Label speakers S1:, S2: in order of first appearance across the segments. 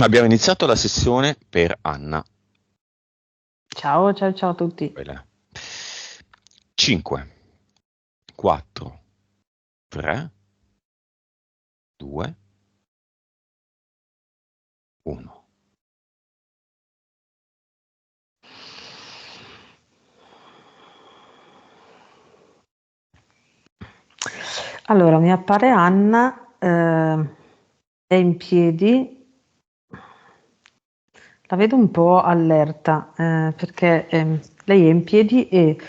S1: Abbiamo iniziato la sessione per Anna.
S2: Ciao, ciao, ciao a tutti.
S1: 5, 4, 3, 2, 1.
S2: Allora, mi appare Anna, è in piedi, la vedo un po' allerta, perché lei è in piedi e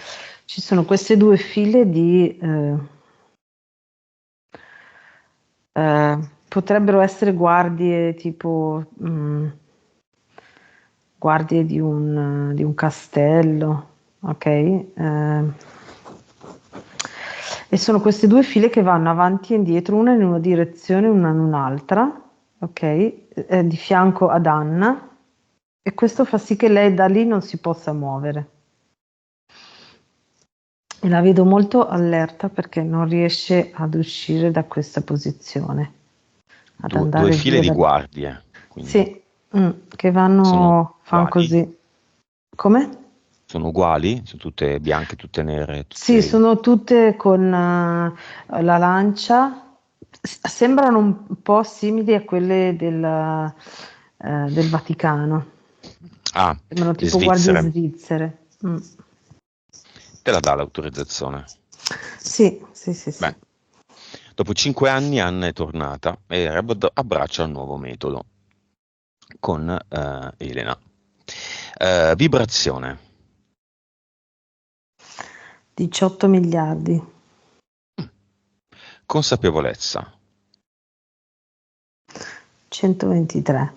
S2: ci sono queste due file di, potrebbero essere guardie tipo, guardie di un castello, ok? E sono queste due file che vanno avanti e indietro, una in una direzione e una in un'altra, ok? Di fianco ad Anna, e questo fa sì che lei da lì non si possa muovere. E la vedo molto allerta perché non riesce ad uscire da questa posizione, ad
S1: Due
S2: andare
S1: file
S2: via
S1: di
S2: da lì.
S1: guardie, quindi
S2: Sì, che
S1: sono
S2: fanno
S1: uguali?
S2: così. Come?
S1: Sono uguali? Sono tutte bianche, tutte nere,
S2: Sì,
S1: tutte...
S2: sono tutte con la lancia, sembrano un po' simili a quelle del Vaticano,
S1: Ah,
S2: sembrano
S1: le
S2: tipo guardie
S1: svizzere.
S2: svizzere. Mm.
S1: Te la dà l'autorizzazione?
S2: Sì, sì, sì, sì.
S1: Beh, dopo 5 anni Anna è tornata e abbraccia il nuovo metodo con Elena. Vibrazione.
S2: 18 miliardi,
S1: Consapevolezza.
S2: 123,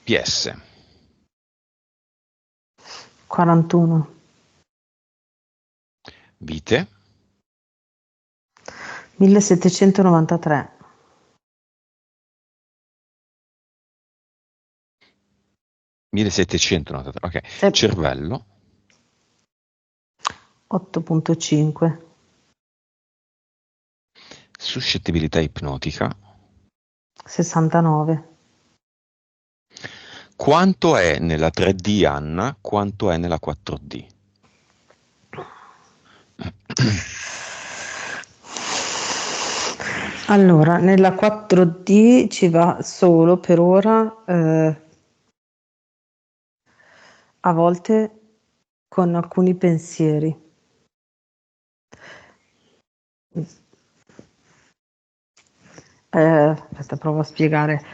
S1: PS.
S2: 41,
S1: Vite.
S2: 1793,
S1: 1793. Ok.
S2: sì,
S1: Cervello.
S2: 8,5,
S1: Suscettibilità ipnotica.
S2: 69.
S1: Quanto è nella 3D Anna? Quanto è nella 4D?
S2: Allora, nella 4D ci va solo per ora, a volte con alcuni pensieri. Aspetta, provo a spiegare.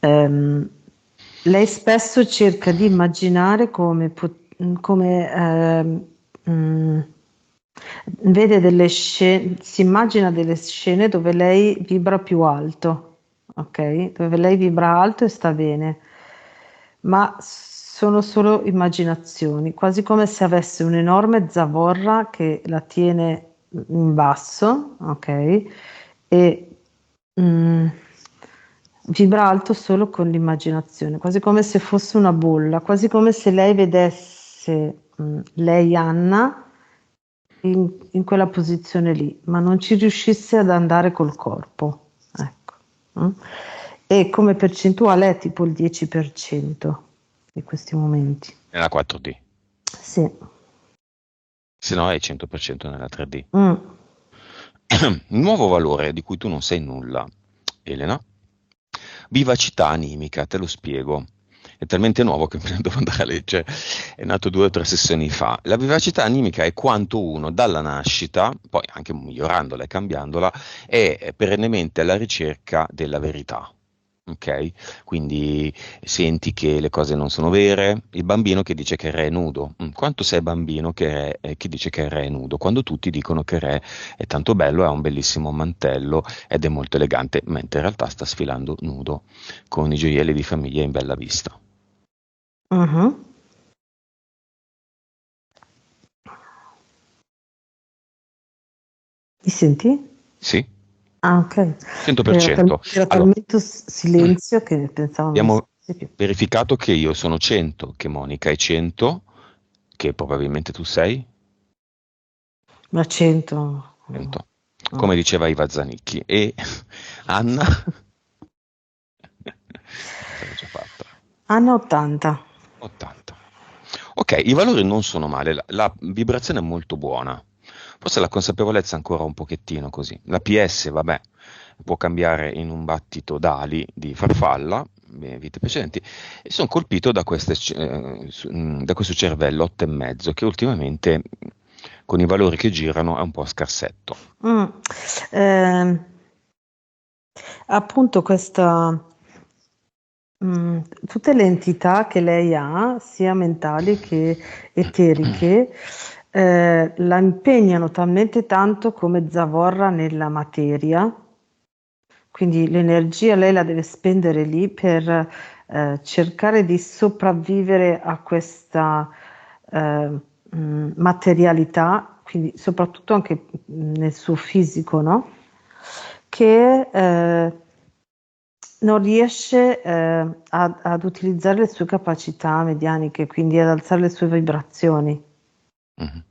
S2: Ehm, Lei spesso cerca di immaginare come mm, vede delle scene, si immagina delle scene dove lei vibra più alto, ok? Dove lei vibra alto e sta bene, ma sono solo immaginazioni, quasi come se avesse un'enorme zavorra che la tiene in basso, ok? E mm, vibra alto solo con l'immaginazione, quasi come se fosse una bolla, quasi come se lei vedesse lei, Anna, in quella posizione lì, ma non ci riuscisse ad andare col corpo. Ecco. Mm. E come percentuale è tipo il 10% di questi momenti.
S1: Nella 4D.
S2: Sì.
S1: Se no è 100% nella 3D.
S2: Mm.
S1: Nuovo valore di cui tu non sai nulla, Elena. Vivacità animica, te lo spiego. È talmente nuovo che me ne devo andare a leggere. È nato 2 o 3 sessioni fa. La vivacità animica è quanto uno dalla nascita, poi anche migliorandola e cambiandola, è perennemente alla ricerca della verità. Ok? Quindi senti che le cose non sono vere. Il bambino che dice che il re è nudo. Quanto sei bambino che dice che il re è nudo? Quando tutti dicono che il re è tanto bello, ha un bellissimo mantello ed è molto elegante, mentre in realtà sta sfilando nudo con i gioielli di famiglia in bella vista.
S2: Mhm. Mi senti?
S1: Sì?
S2: Ah, ok. Era
S1: 100%. Allora,
S2: talmente silenzio che pensavo non mi
S1: abbiamo
S2: sentissi più.
S1: verificato che io sono 100, che Monica è 100, che probabilmente tu sei
S2: Ma 100.
S1: 100. come diceva Iva Zanicchi. E Anna? Ce l'ho già fatta.
S2: Anna 80.
S1: 80. Ok, i valori non sono male, la vibrazione è molto buona. Forse la consapevolezza è ancora un pochettino così. La PS, vabbè, può cambiare in un battito d'ali di farfalla, vite precedenti, e sono colpito da da questo cervello 8,5 che ultimamente con i valori che girano è un po' scarsetto.
S2: Mm. Ehm, appunto tutte le entità che lei ha, sia mentali che eteriche, la impegnano talmente tanto come zavorra nella materia, quindi l'energia lei la deve spendere lì per cercare di sopravvivere a questa materialità, quindi soprattutto anche nel suo fisico, no? Che non riesce ad utilizzare le sue capacità medianiche, quindi ad alzare le sue vibrazioni.
S1: Mhm.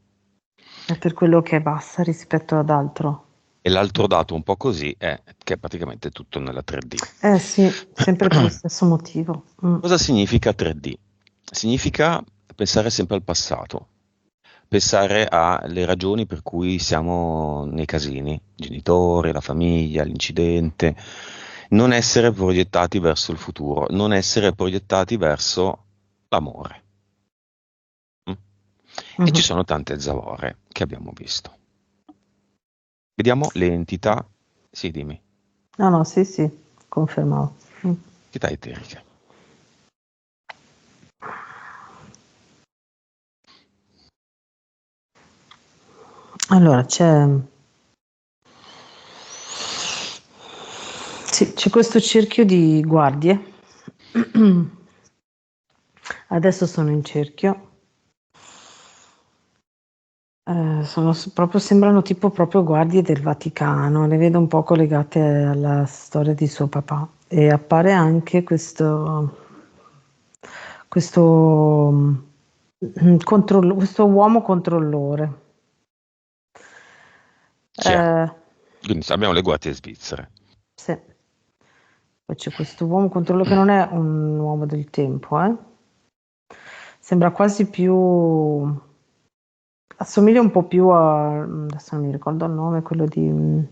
S2: È per quello che è bassa rispetto ad altro.
S1: E l'altro dato un po' così è che è praticamente tutto nella 3D.
S2: Eh sì, sempre per lo stesso motivo.
S1: Cosa significa 3D? Significa pensare sempre al passato, pensare alle ragioni per cui siamo nei casini, i genitori, la famiglia, l'incidente, non essere proiettati verso il futuro, non essere proiettati verso l'amore. Mm? E ci
S2: Mhm.
S1: sono tante zavorre che abbiamo visto. Vediamo le entità, sì, dimmi,
S2: No, no, sì, sì, confermavo.
S1: entità eteriche.
S2: Allora, sì, c'è questo cerchio di guardie. Adesso sono in cerchio. Proprio, sembrano tipo proprio guardie del Vaticano, le vedo un po' collegate alla storia di suo papà. E appare anche questo, questo uomo controllore.
S1: Chi è?
S2: Eh,
S1: Quindi abbiamo le guardie svizzere.
S2: sì. Poi c'è questo uomo controllore che non è un uomo del tempo, eh. Sembra quasi più, assomiglia un po' più a, adesso non mi ricordo il nome, quello di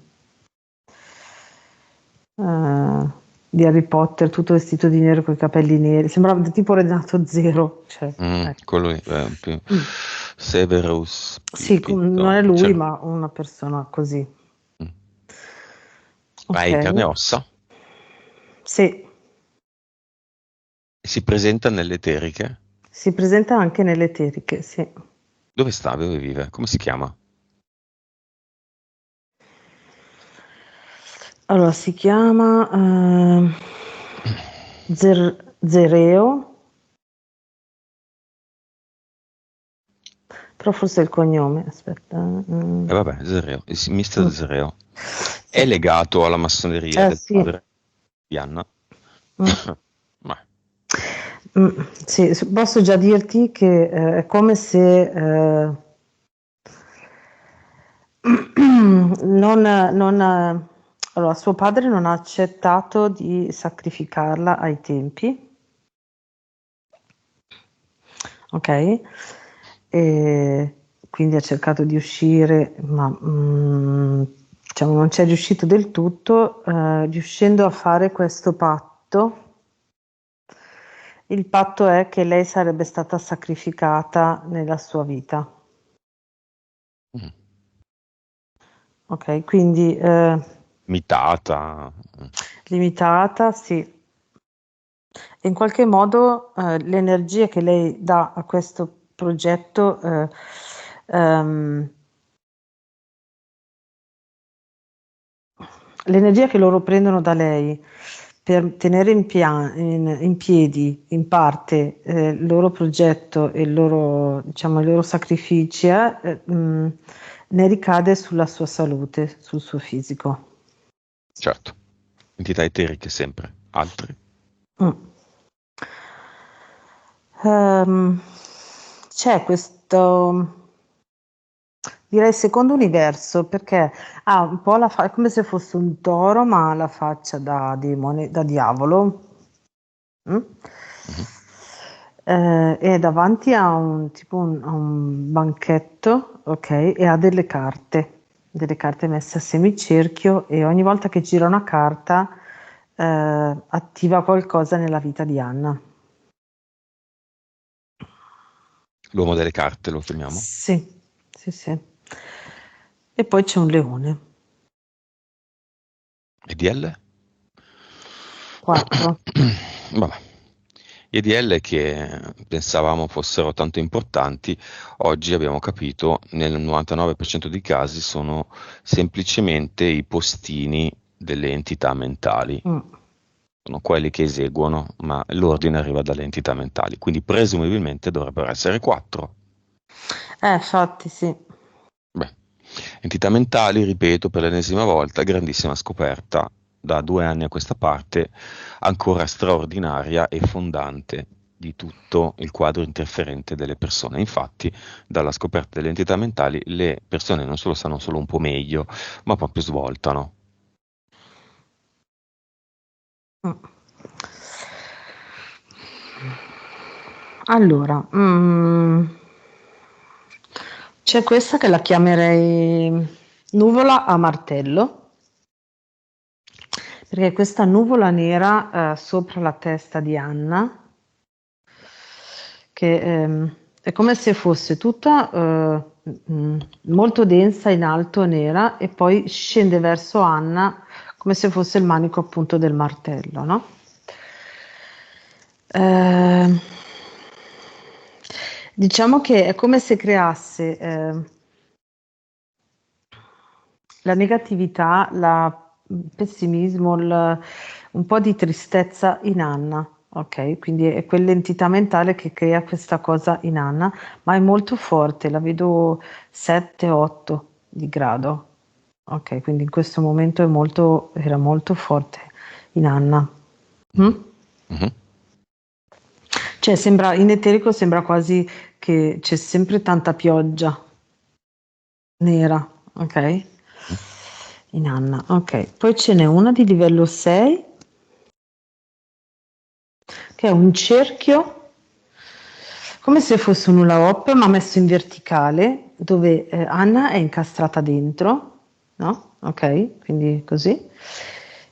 S2: Harry Potter, tutto vestito di nero con i capelli neri, sembrava tipo Renato Zero, cioè, ecco.
S1: Quello lì,
S2: Mm.
S1: Severus
S2: Sì, non è lui,
S1: cioè,
S2: ma una persona così.
S1: mm. Ma è
S2: Ok,
S1: in carne e ossa
S2: sì,
S1: e si presenta nelle eteriche.
S2: si presenta anche nelle eteriche, sì.
S1: Dove sta? Dove vive? Come si chiama?
S2: Allora, si chiama Zereo, però forse è il cognome, aspetta.
S1: E vabbè, Zereo, il Mister
S2: Mm,
S1: Zereo.
S2: sì.
S1: È legato alla massoneria del
S2: Sì.
S1: padre di Anna?
S2: Mm.
S1: Ma,
S2: Sì, posso già dirti che è come se allora, suo padre non ha accettato di sacrificarla ai tempi, ok? E quindi ha cercato di uscire, ma diciamo, non ci è riuscito del tutto, riuscendo a fare questo patto. Il patto è che lei sarebbe stata sacrificata nella sua vita.
S1: mm,
S2: Ok, quindi
S1: mitata.
S2: limitata, sì. E in qualche modo l'energia che lei dà a questo progetto, ehm, l'energia che loro prendono da lei per tenere in piedi in parte il loro progetto e diciamo, i loro sacrifici, ne ricade sulla sua salute, sul suo fisico.
S1: Certo, entità eteriche sempre. Altri?
S2: Mm. Ehm, c'è questo Direi secondo universo, perché ha un po' è come se fosse un toro, ma ha la faccia da demone, da diavolo. Mm?
S1: Mhm.
S2: E davanti a un tipo a un banchetto, ok, e ha delle carte messe a semicerchio e ogni volta che gira una carta attiva qualcosa nella vita di Anna.
S1: L'uomo delle carte lo chiamiamo?
S2: Sì, sì, sì. E poi c'è un leone,
S1: E DL?
S2: 4.
S1: Vabbè. I DL che pensavamo fossero tanto importanti, oggi abbiamo capito nel 99% dei casi sono semplicemente i postini delle entità mentali. Sono quelli che eseguono, ma l'ordine arriva dalle entità mentali, quindi presumibilmente dovrebbero essere quattro.
S2: Infatti sì.
S1: Beh, entità mentali, ripeto per l'ennesima volta, grandissima scoperta da 2 anni a questa parte, ancora straordinaria e fondante di tutto il quadro interferente delle persone. Infatti, dalla scoperta delle entità mentali, le persone non solo stanno solo un po' meglio, ma proprio svoltano.
S2: Mm. Allora, c'è questa che la chiamerei nuvola a martello, perché questa nuvola nera sopra la testa di Anna, che è come se fosse tutta molto densa in alto, nera, e poi scende verso Anna come se fosse il manico appunto del martello, no? Eh, diciamo che è come se creasse la negatività, il pessimismo, un po' di tristezza in Anna, ok? Quindi è quell'entità mentale che crea questa cosa in Anna, ma è molto forte, la vedo 7-8 di grado, ok? Quindi in questo momento era molto forte in Anna. Mm?
S1: Mhm.
S2: Cioè sembra, in eterico sembra quasi che c'è sempre tanta pioggia nera, ok? In Anna, ok. Poi ce n'è una di livello 6 che è un cerchio come se fosse un hula hoop ma messo in verticale dove Anna è incastrata dentro, no? Ok, quindi così.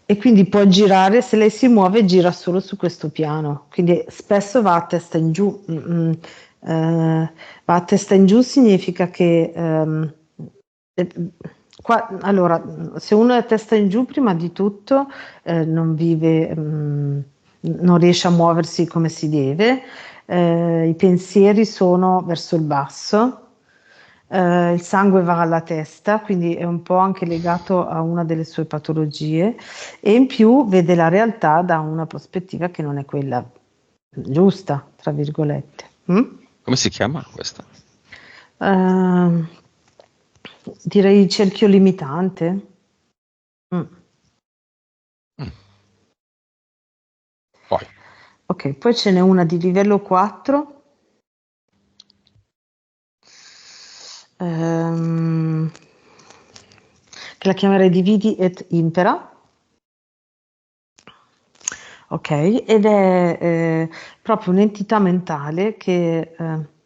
S2: E quindi può girare, se lei si muove gira solo su questo piano, quindi spesso va a testa in giù. Va a testa in giù significa che eh, allora, se uno è a testa in giù, prima di tutto non vive, non riesce a muoversi come si deve, i pensieri sono verso il basso, il sangue va alla testa, quindi è un po' anche legato a una delle sue patologie e in più vede la realtà da una prospettiva che non è quella giusta, tra virgolette. Mm?
S1: Come si chiama questa?
S2: Ehm, direi cerchio limitante. Mm.
S1: Mm. Poi.
S2: Ok, poi ce n'è una di livello 4, ehm, che la chiamerei Dividi et Impera. Ok, ed è proprio un'entità mentale che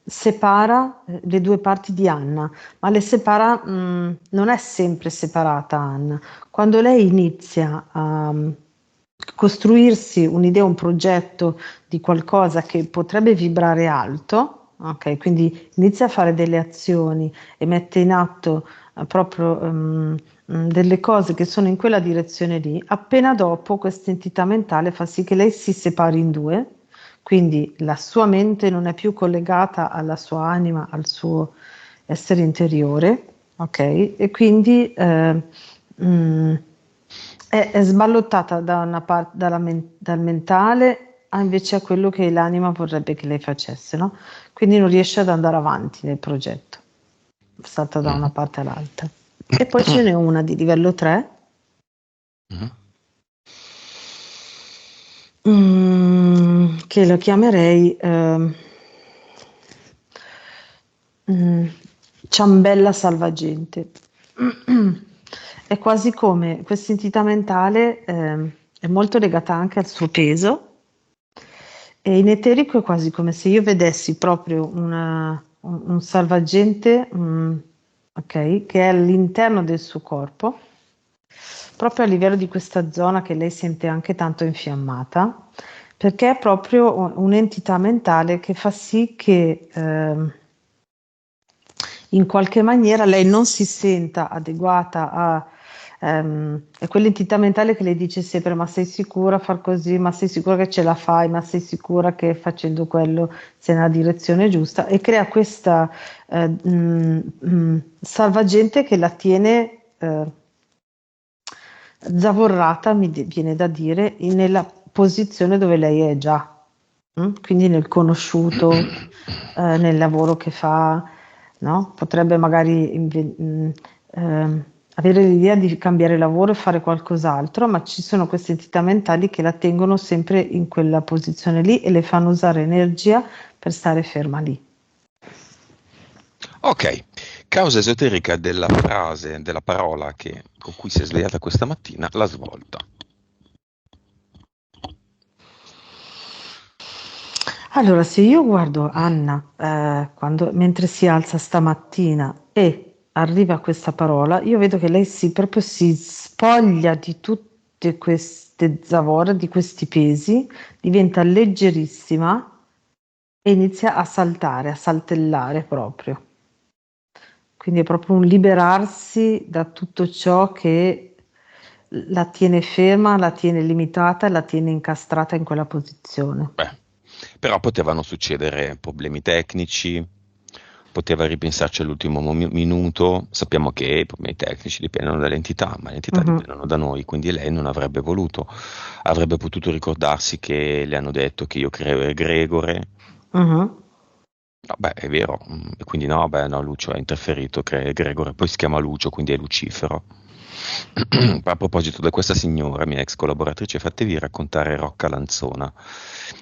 S2: separa le due parti di Anna, ma le separa, non è sempre separata Anna. Quando lei inizia a costruirsi un'idea, un progetto di qualcosa che potrebbe vibrare alto, ok, quindi inizia a fare delle azioni e mette in atto proprio delle cose che sono in quella direzione lì, appena dopo questa entità mentale fa sì che lei si separi in due, quindi la sua mente non è più collegata alla sua anima, al suo essere interiore, ok? E quindi mm, è sballottata da una parte dal mentale invece a quello che l'anima vorrebbe che lei facesse, no? Quindi non riesce ad andare avanti nel progetto, salta da una
S1: Mhm.
S2: parte all'altra. E poi ce n'è una di livello 3
S1: Mhm.
S2: che lo chiamerei mm, ciambella salvagente. È quasi come questa entità mentale è molto legata anche al suo peso e in eterico è quasi come se io vedessi proprio un salvagente, ok, che è all'interno del suo corpo, proprio a livello di questa zona che lei sente anche tanto infiammata, perché è proprio un'entità mentale che fa sì che in qualche maniera lei non si senta adeguata è quell'entità mentale che le dice sempre ma sei sicura a far così, ma sei sicura che ce la fai, ma sei sicura che facendo quello sei nella direzione giusta e crea questa salvagente che la tiene zavorrata, viene da dire, nella posizione dove lei è già, quindi nel conosciuto, nel lavoro che fa, no? Potrebbe magari avere l'idea di cambiare lavoro e fare qualcos'altro, ma ci sono queste entità mentali che la tengono sempre in quella posizione lì e le fanno usare energia per stare ferma lì.
S1: Ok, causa esoterica della frase, della parola con cui si è svegliata questa mattina, la svolta.
S2: Allora, se io guardo Anna mentre si alza stamattina e arriva questa parola, io vedo che lei proprio si spoglia di tutte queste zavorre, di questi pesi, diventa leggerissima e inizia a saltare, a saltellare proprio. Quindi è proprio un liberarsi da tutto ciò che la tiene ferma, la tiene limitata, la tiene incastrata in quella posizione.
S1: Beh, però potevano succedere problemi tecnici, poteva ripensarci all'ultimo minuto. Sappiamo che i problemi tecnici dipendono dall'entità, ma le entità
S2: Mhm,
S1: dipendono da noi, quindi lei non avrebbe voluto. Avrebbe potuto ricordarsi che le hanno detto che io creo egregore.
S2: mhm.
S1: No, beh, è vero, e quindi no, beh, no, Lucio ha interferito, che è Gregore, poi si chiama Lucio, quindi è Lucifero. A proposito di questa signora, mia ex collaboratrice, fatevi raccontare Rocca Lanzona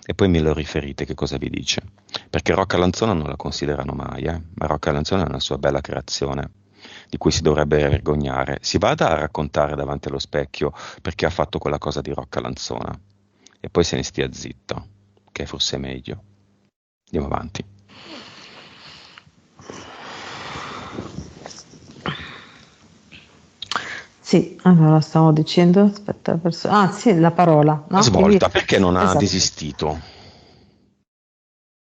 S1: e poi me lo riferite che cosa vi dice. Perché Rocca Lanzona non la considerano mai, ma Rocca Lanzona è una sua bella creazione di cui si dovrebbe vergognare. Si vada a raccontare davanti allo specchio perché ha fatto quella cosa di Rocca Lanzona e poi se ne stia zitto, che forse è meglio. Andiamo avanti.
S2: Sì, allora stavo dicendo, aspetta, sì, la parola,
S1: La
S2: no? Quindi,
S1: svolta, perché non ha
S2: esatto.
S1: desistito?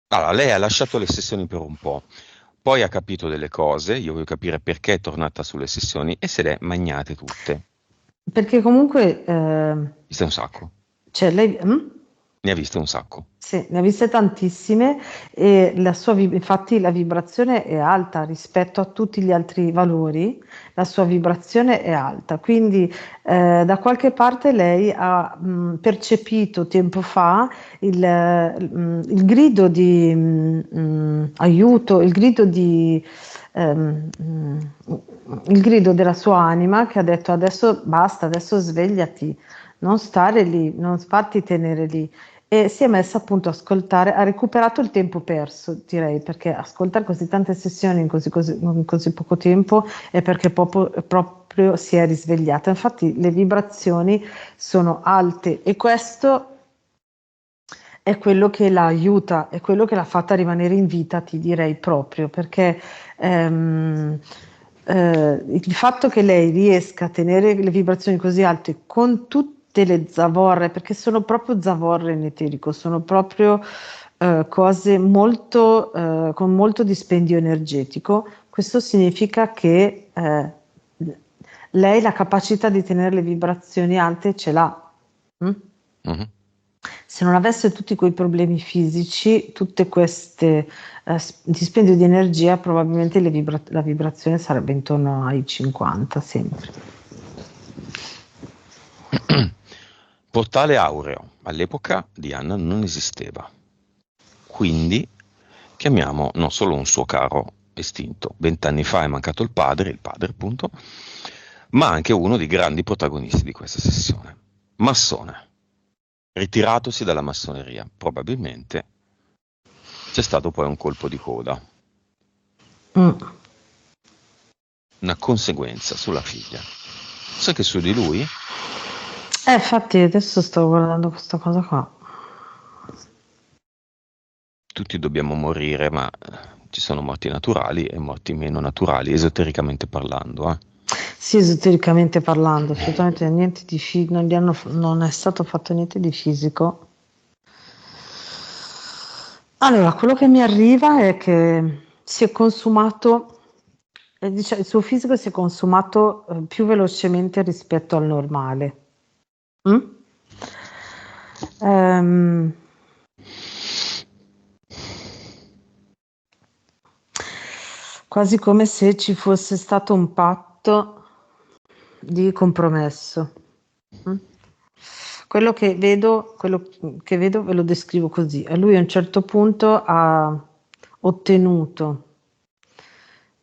S1: Allora, lei ha lasciato le sessioni per un po', poi ha capito delle cose, io voglio capire perché è tornata sulle sessioni e se le è magnate tutte.
S2: Perché comunque,
S1: Viste un sacco.
S2: cioè lei,
S1: Ne ha viste un sacco.
S2: sì, ne ha viste tantissime e infatti la vibrazione è alta rispetto a tutti gli altri valori, la sua vibrazione è alta, quindi da qualche parte lei ha percepito tempo fa il grido di aiuto, il grido della sua anima che ha detto adesso basta, adesso svegliati, non stare lì, non farti tenere lì e si è messa appunto a ascoltare, ha recuperato il tempo perso, direi, perché ascoltare così tante sessioni in così poco tempo è perché proprio si è risvegliata. Infatti le vibrazioni sono alte e questo è quello che la aiuta, è quello che l'ha fatta rimanere in vita, ti direi proprio, perché il fatto che lei riesca a tenere le vibrazioni così alte con tutte le zavorre, perché sono proprio zavorre in eterico, sono proprio cose molto, con molto dispendio energetico, questo significa che lei la capacità di tenere le vibrazioni alte ce l'ha. Mm?
S1: Mhm.
S2: Se non avesse tutti quei problemi fisici, tutte queste dispendio di energia, probabilmente la vibrazione sarebbe intorno ai 50 sempre.
S1: Portale aureo all'epoca di Anna non esisteva, quindi chiamiamo non solo un suo caro estinto, 20 anni fa è mancato il padre appunto, ma anche uno dei grandi protagonisti di questa sessione, massone, ritiratosi dalla massoneria, probabilmente c'è stato poi un colpo di coda.
S2: Mm.
S1: una conseguenza sulla figlia. Sai che su di lui?
S2: Infatti adesso sto guardando questa cosa qua.
S1: Tutti dobbiamo morire, ma ci sono morti naturali e morti meno naturali, esotericamente parlando.
S2: Sì, esotericamente parlando, assolutamente niente di non è stato fatto niente di fisico. Allora, quello che mi arriva è che si è consumato, il suo fisico si è consumato più velocemente rispetto al normale. Mm? Ehm, quasi come se ci fosse stato un patto di compromesso. Mm? Quello che vedo ve lo descrivo così. A lui a un certo punto ha ottenuto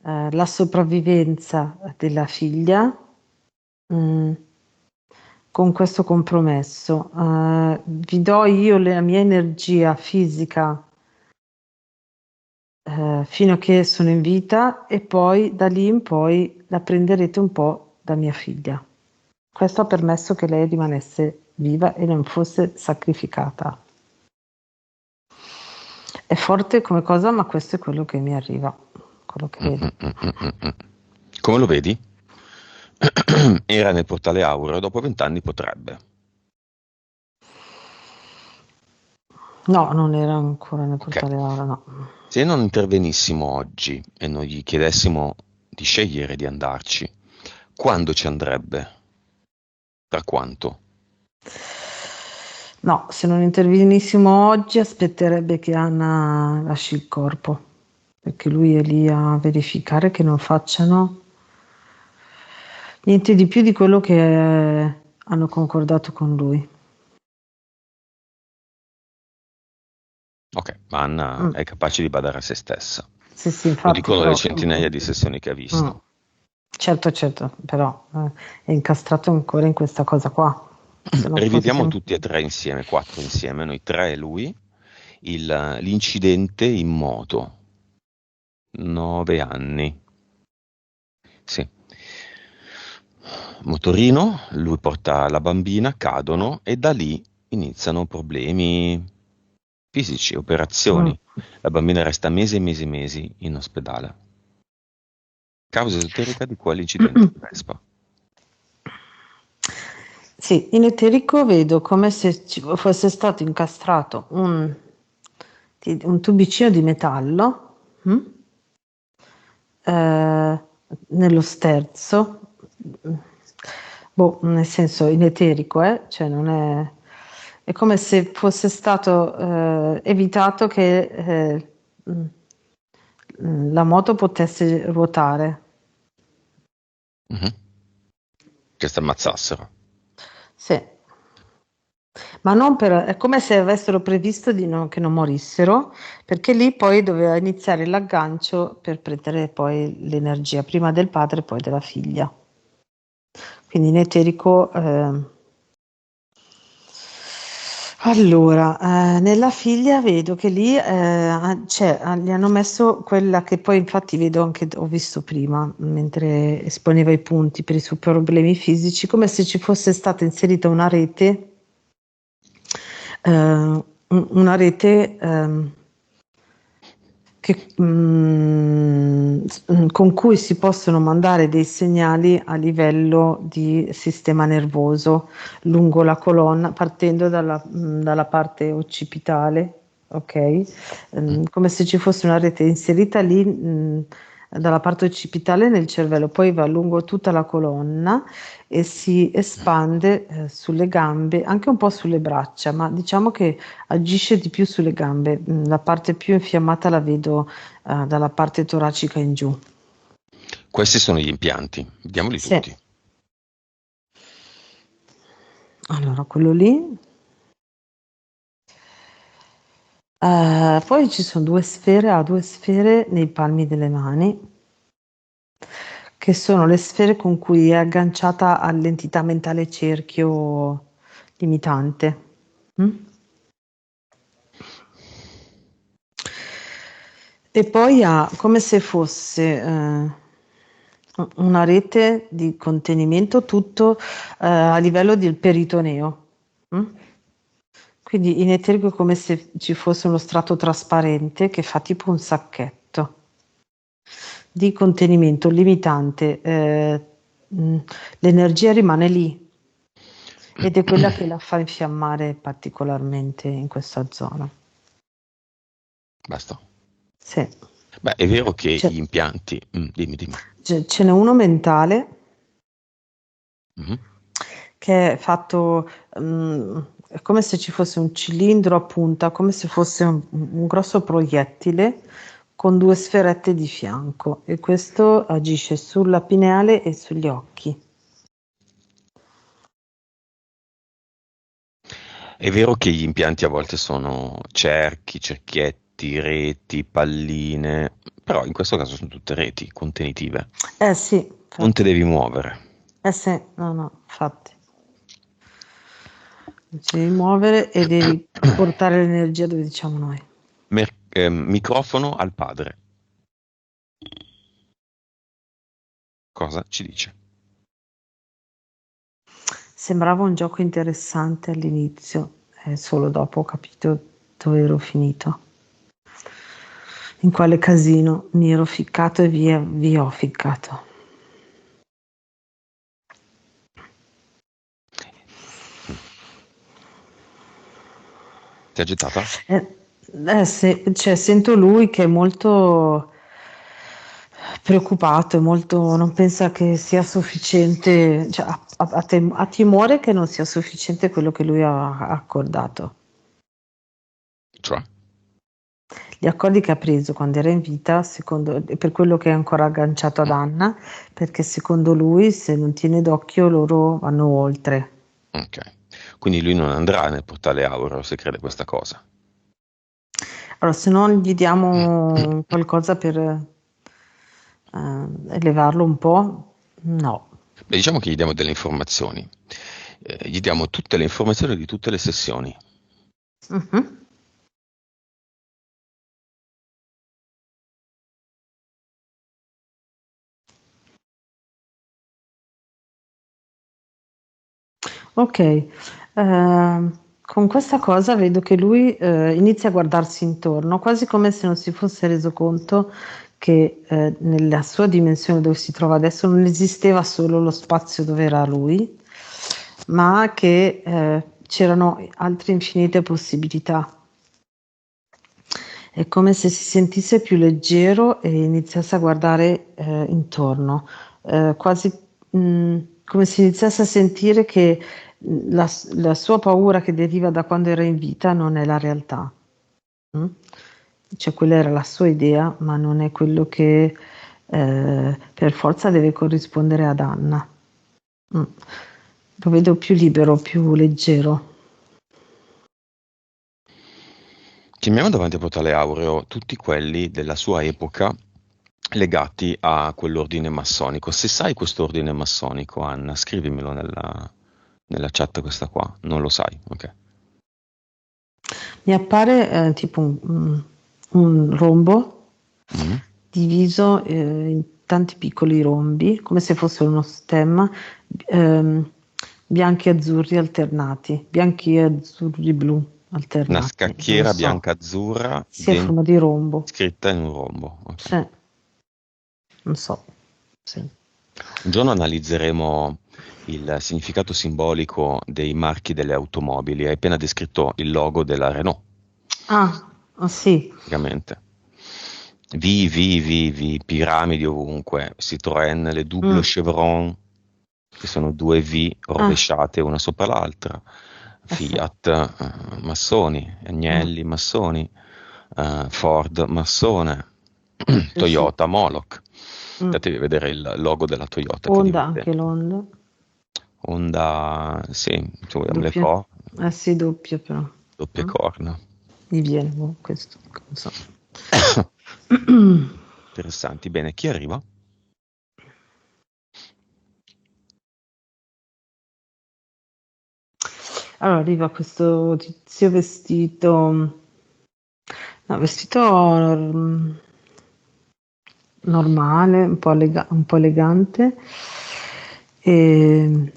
S2: la sopravvivenza della figlia mm, con questo compromesso. Vi do io la mia energia fisica fino a che sono in vita e poi da lì in poi la prenderete un po' da mia figlia. Questo ha permesso che lei rimanesse viva e non fosse sacrificata. È forte come cosa, ma questo è quello che mi arriva, quello che vedo.
S1: Come lo vedi? Era nel portale aureo, dopo 20 anni potrebbe.
S2: No, non era ancora nel
S1: Ok.
S2: portale ora, no.
S1: Se non intervenissimo oggi e non gli chiedessimo di scegliere di andarci, quando ci andrebbe? Per quanto?
S2: No, se non intervenissimo oggi aspetterebbe che Anna lasci il corpo, perché lui è lì a verificare che non facciano niente di più di quello che hanno concordato con lui.
S1: Ok, ma Anna
S2: Mm.
S1: è capace di badare a se stessa.
S2: Sì, sì,
S1: Lo
S2: infatti,
S1: dicono le
S2: però.
S1: centinaia di sessioni che ha
S2: Mm.
S1: visto.
S2: Certo, certo, però è incastrato ancora in questa cosa qua. Se non
S1: Riviviamo
S2: fosse.
S1: tutti e tre insieme, quattro insieme, noi tre e lui, l'incidente in moto. 9 anni. Sì. Motorino, lui porta la bambina, cadono e da lì iniziano problemi fisici,
S2: Mm.
S1: operazioni. La bambina resta mesi e mesi e mesi in ospedale. Causa esoterica di quell'incidente di Vespa.
S2: Sì, in eterico vedo come se ci fosse stato incastrato un tubicino di metallo eh, nello sterzo, boh, nel senso in eterico, cioè non è come se fosse stato evitato che la moto potesse ruotare.
S1: Mhm. Che si ammazzassero.
S2: Sì. Ma non è come se avessero previsto che non morissero, perché lì poi doveva iniziare l'aggancio per prendere poi l'energia, prima del padre e poi della figlia. Quindi in eterico. Allora, nella figlia vedo che lì gli hanno messo quella che poi infatti vedo anche, ho visto prima, mentre esponeva i punti per i suoi problemi fisici, come se ci fosse stata inserita una rete una rete con cui si possono mandare dei segnali a livello di sistema nervoso lungo la colonna, partendo dalla parte occipitale, ok?
S1: Mm.
S2: Come se ci fosse una rete inserita lì, dalla parte occipitale nel cervello, poi va lungo tutta la colonna e si espande sulle gambe, anche un po' sulle braccia, ma diciamo che agisce di più sulle gambe. La parte più infiammata la vedo dalla parte toracica in giù.
S1: Questi sono gli impianti, vediamoli
S2: Sì,
S1: tutti.
S2: allora quello lì. Poi ci sono ha due sfere nei palmi delle mani, che sono le sfere con cui è agganciata all'entità mentale cerchio limitante. Mm? E poi ha come se fosse una rete di contenimento tutto a livello del peritoneo. Mm? Quindi in eterico è come se ci fosse uno strato trasparente che fa tipo un sacchetto di contenimento limitante. L'energia rimane lì ed è quella che la fa infiammare particolarmente in questa zona.
S1: Basta.
S2: Sì.
S1: Beh, è vero che
S2: C'è,
S1: gli impianti... dimmi.
S2: ce n'è uno mentale
S1: Mhm.
S2: che è fatto è come se ci fosse un cilindro a punta, come se fosse un grosso proiettile con due sferette di fianco e questo agisce sulla pineale e sugli occhi.
S1: È vero che gli impianti a volte sono cerchi, cerchietti, reti, palline, però in questo caso sono tutte reti contenitive.
S2: Sì,
S1: Non te
S2: infatti.
S1: devi muovere.
S2: Sì, no, infatti. Ci devi muovere e devi portare l'energia dove diciamo noi.
S1: Microfono al padre. Cosa ci dice?
S2: Sembrava un gioco interessante all'inizio, solo dopo ho capito dove ero finito. In quale casino mi ero ficcato e vi ho ficcato.
S1: Ti è agitata?
S2: Sento lui che è molto preoccupato, non pensa che sia sufficiente, cioè, ha timore che non sia sufficiente quello che lui ha accordato.
S1: Cioè?
S2: Gli accordi che ha preso quando era in vita, per quello che è ancora agganciato ad Anna, perché secondo lui se non tiene d'occhio loro vanno oltre.
S1: Ok. Quindi lui non andrà nel portale Aureo se crede questa cosa.
S2: Allora, se non gli diamo qualcosa per elevarlo un po', no.
S1: Beh, diciamo che gli diamo delle informazioni. Gli diamo tutte le informazioni di tutte le sessioni.
S2: Mhm. Ok, con questa cosa vedo che lui inizia a guardarsi intorno, quasi come se non si fosse reso conto che nella sua dimensione dove si trova adesso non esisteva solo lo spazio dove era lui, ma che c'erano altre infinite possibilità. È come se si sentisse più leggero e iniziasse a guardare intorno, quasi come se iniziasse a sentire che la sua paura che deriva da quando era in vita non è la realtà. Mm? Cioè quella era la sua idea, ma non è quello che per forza deve corrispondere ad Anna. Mm. Lo vedo più libero, più leggero.
S1: Chiamiamo davanti al portale Aureo tutti quelli della sua epoca legati a quell'ordine massonico. Se sai questo ordine massonico, Anna, scrivimelo nella chat questa qua. Non lo sai, ok?
S2: Mi appare tipo un rombo
S1: Mhm.
S2: diviso in tanti piccoli rombi, come se fosse uno stemma, ehm, bianchi e azzurri alternati, bianchi e azzurri blu
S1: Una
S2: alternati, non
S1: scacchiera
S2: so,
S1: bianca-azzurra
S2: sia forma di rombo,
S1: scritta in un rombo. Ok.
S2: sì, non so, sì.
S1: Un giorno analizzeremo il significato simbolico dei marchi delle automobili. Hai appena descritto il logo della Renault,
S2: Ah, sì,
S1: praticamente. Piramidi ovunque, Citroën, le double
S2: mm,
S1: chevron, che sono due V
S2: ah,
S1: rovesciate una sopra l'altra,
S2: sì,
S1: Fiat, massoni,
S2: mm,
S1: Agnelli, massoni, Ford, massone,
S2: sì, sì,
S1: Toyota, Moloch.
S2: mm.
S1: Andatevi a vedere il logo della Toyota che è
S2: Honda, anche
S1: divertente.
S2: l'Honda,
S1: Honda, sì, se vogliamo le
S2: doppia,
S1: corna,
S2: sì, doppia però,
S1: doppie
S2: mm.
S1: corna.
S2: Mi viene questo, non so.
S1: Interessanti. Bene, chi arriva?
S2: Allora arriva questo tizio vestito, no, vestito normale, un po' elegante. E...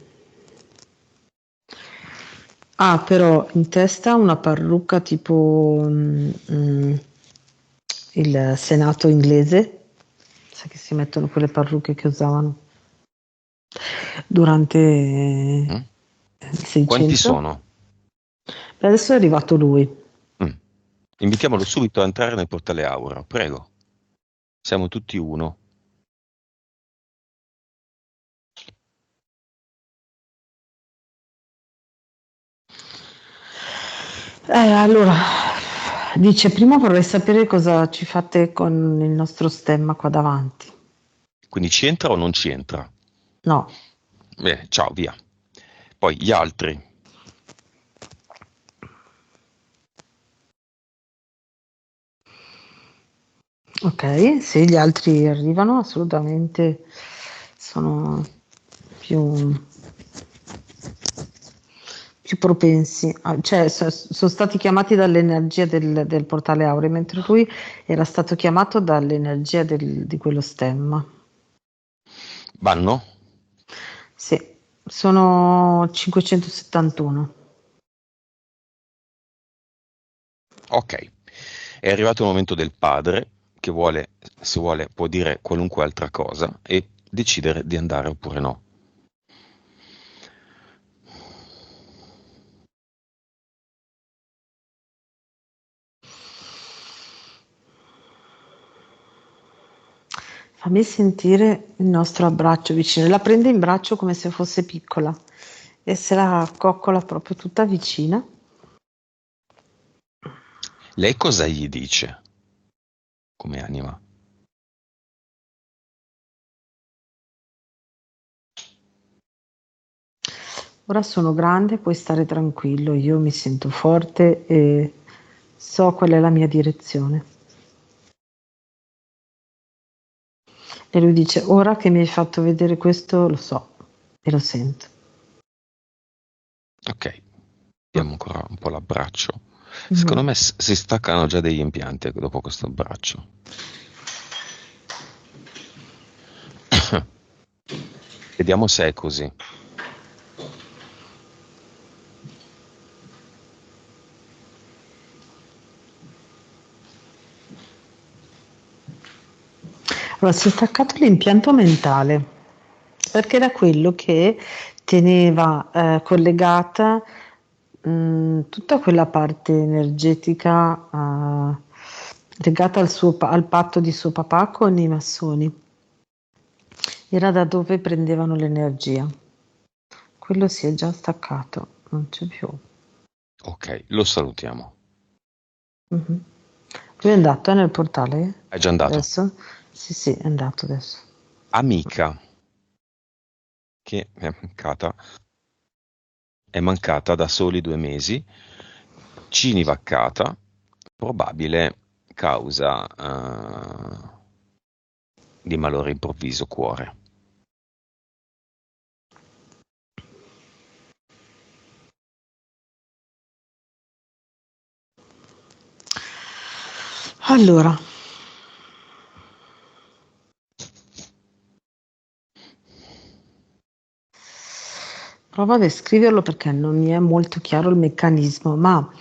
S2: ha però in testa una parrucca tipo il Senato inglese, sai che si mettono quelle parrucche che usavano durante
S1: Mm?
S2: il
S1: Quanti
S2: 600.
S1: sono?
S2: Adesso è arrivato lui.
S1: Mm. Invitiamolo subito a entrare nel portale Aura, prego. Siamo tutti uno.
S2: Allora, dice, prima vorrei sapere cosa ci fate con il nostro stemma qua davanti.
S1: Quindi ci entra o non ci entra?
S2: No,
S1: Bene, ciao, via. Poi gli altri.
S2: ok, se gli altri arrivano, assolutamente sono più, più propensi, cioè sono stati chiamati dall'energia del portale Aureo, mentre lui era stato chiamato dall'energia di quello stemma.
S1: Vanno?
S2: Sì, sono 571.
S1: Ok. È arrivato il momento del padre che vuole, se vuole, può dire qualunque altra cosa e decidere di andare oppure no.
S2: Fammi sentire il nostro abbraccio vicino. La prende in braccio come se fosse piccola e se la coccola proprio tutta vicina.
S1: Lei cosa gli dice come anima?
S2: Ora sono grande, puoi stare tranquillo, io mi sento forte e so qual è la mia direzione. E lui dice, ora che mi hai fatto vedere questo, lo so e lo sento.
S1: Ok, diamo ancora un po' l'abbraccio. Secondo
S2: Mhm.
S1: me si staccano già degli impianti dopo questo abbraccio. Vediamo se è così.
S2: Allora, si è staccato l'impianto mentale perché era quello che teneva collegata tutta quella parte energetica legata al patto di suo papà con i massoni. Era da dove prendevano l'energia. Quello si è già staccato, non c'è più.
S1: Ok, lo salutiamo.
S2: Mhm. Lui è andato nel portale
S1: È già andato.
S2: adesso? Sì, sì, è andato adesso.
S1: Amica, che è mancata da soli 2 mesi, cinivaccata, probabile causa di malore improvviso cuore.
S2: Allora, prova a descriverlo perché non mi è molto chiaro il meccanismo, ma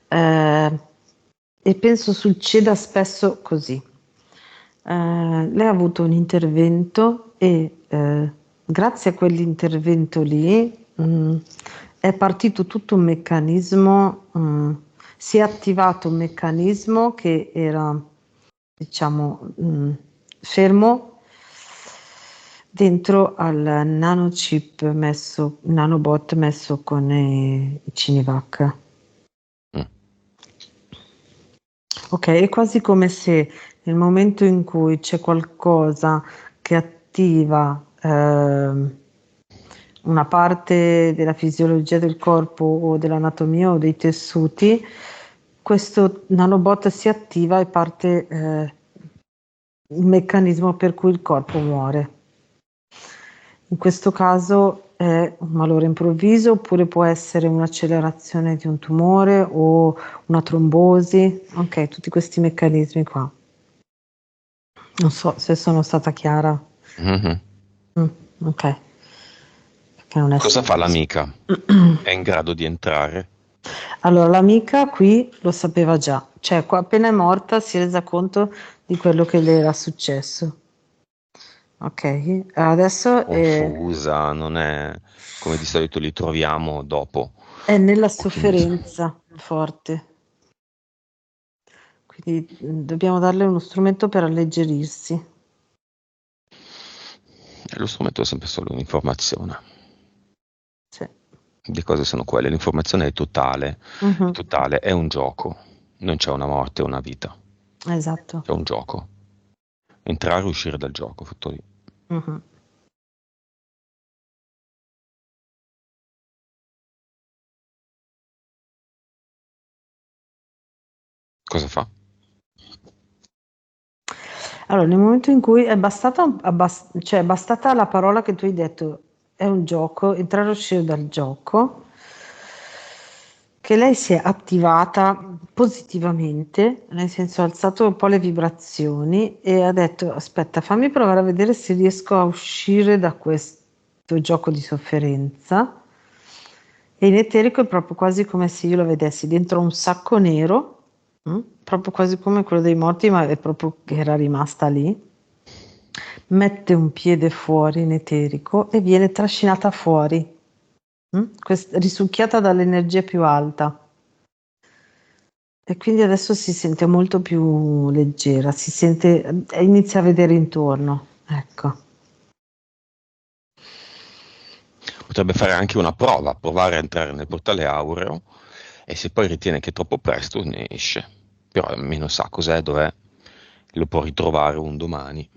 S2: e penso succeda spesso così. Lei ha avuto un intervento e grazie a quell'intervento lì è partito tutto un meccanismo, si è attivato un meccanismo che era, diciamo, fermo dentro al nanobot messo con i Cinivac.
S1: Mm.
S2: Ok, è quasi come se nel momento in cui c'è qualcosa che attiva una parte della fisiologia del corpo o dell'anatomia o dei tessuti, questo nanobot si attiva e parte il meccanismo per cui il corpo muore. In questo caso è un malore improvviso oppure può essere un'accelerazione di un tumore o una trombosi, ok, tutti questi meccanismi qua. Non so se sono stata chiara.
S1: Mhm.
S2: Mm, ok, perché non è
S1: Cosa fa
S2: semplice.
S1: l'amica? È in grado di entrare?
S2: Allora, l'amica qui lo sapeva già, cioè appena è morta si è resa conto di quello che le era successo. Ok, adesso
S1: Confusa, non è come di solito li troviamo dopo.
S2: è nella
S1: Un pochino.
S2: sofferenza forte, quindi dobbiamo darle uno strumento per alleggerirsi.
S1: Lo strumento è sempre solo un'informazione.
S2: Sì.
S1: Le cose sono quelle, l'informazione è
S2: Mhm,
S1: totale, è un gioco, non c'è una morte o una vita,
S2: esatto.
S1: c'è un gioco. Entrare e uscire dal gioco, fatto lì.
S2: Mhm.
S1: Cosa fa?
S2: Allora, nel momento in cui è bastata, cioè è bastata la parola che tu hai detto, è un gioco, entrare e uscire dal gioco, che lei si è attivata positivamente, nel senso ha alzato un po' le vibrazioni e ha detto, aspetta, fammi provare a vedere se riesco a uscire da questo gioco di sofferenza. E in eterico è proprio quasi come se io lo vedessi dentro un sacco nero, proprio quasi come quello dei morti, ma è proprio che era rimasta lì. Mette un piede fuori in eterico e viene trascinata fuori, risucchiata dall'energia più alta. E quindi adesso si sente molto più leggera, si sente, inizia a vedere intorno. Ecco.
S1: Potrebbe fare anche una prova, provare a entrare nel portale aureo e se poi ritiene che è troppo presto ne esce. Però almeno sa cos'è, dov'è, lo può ritrovare un domani.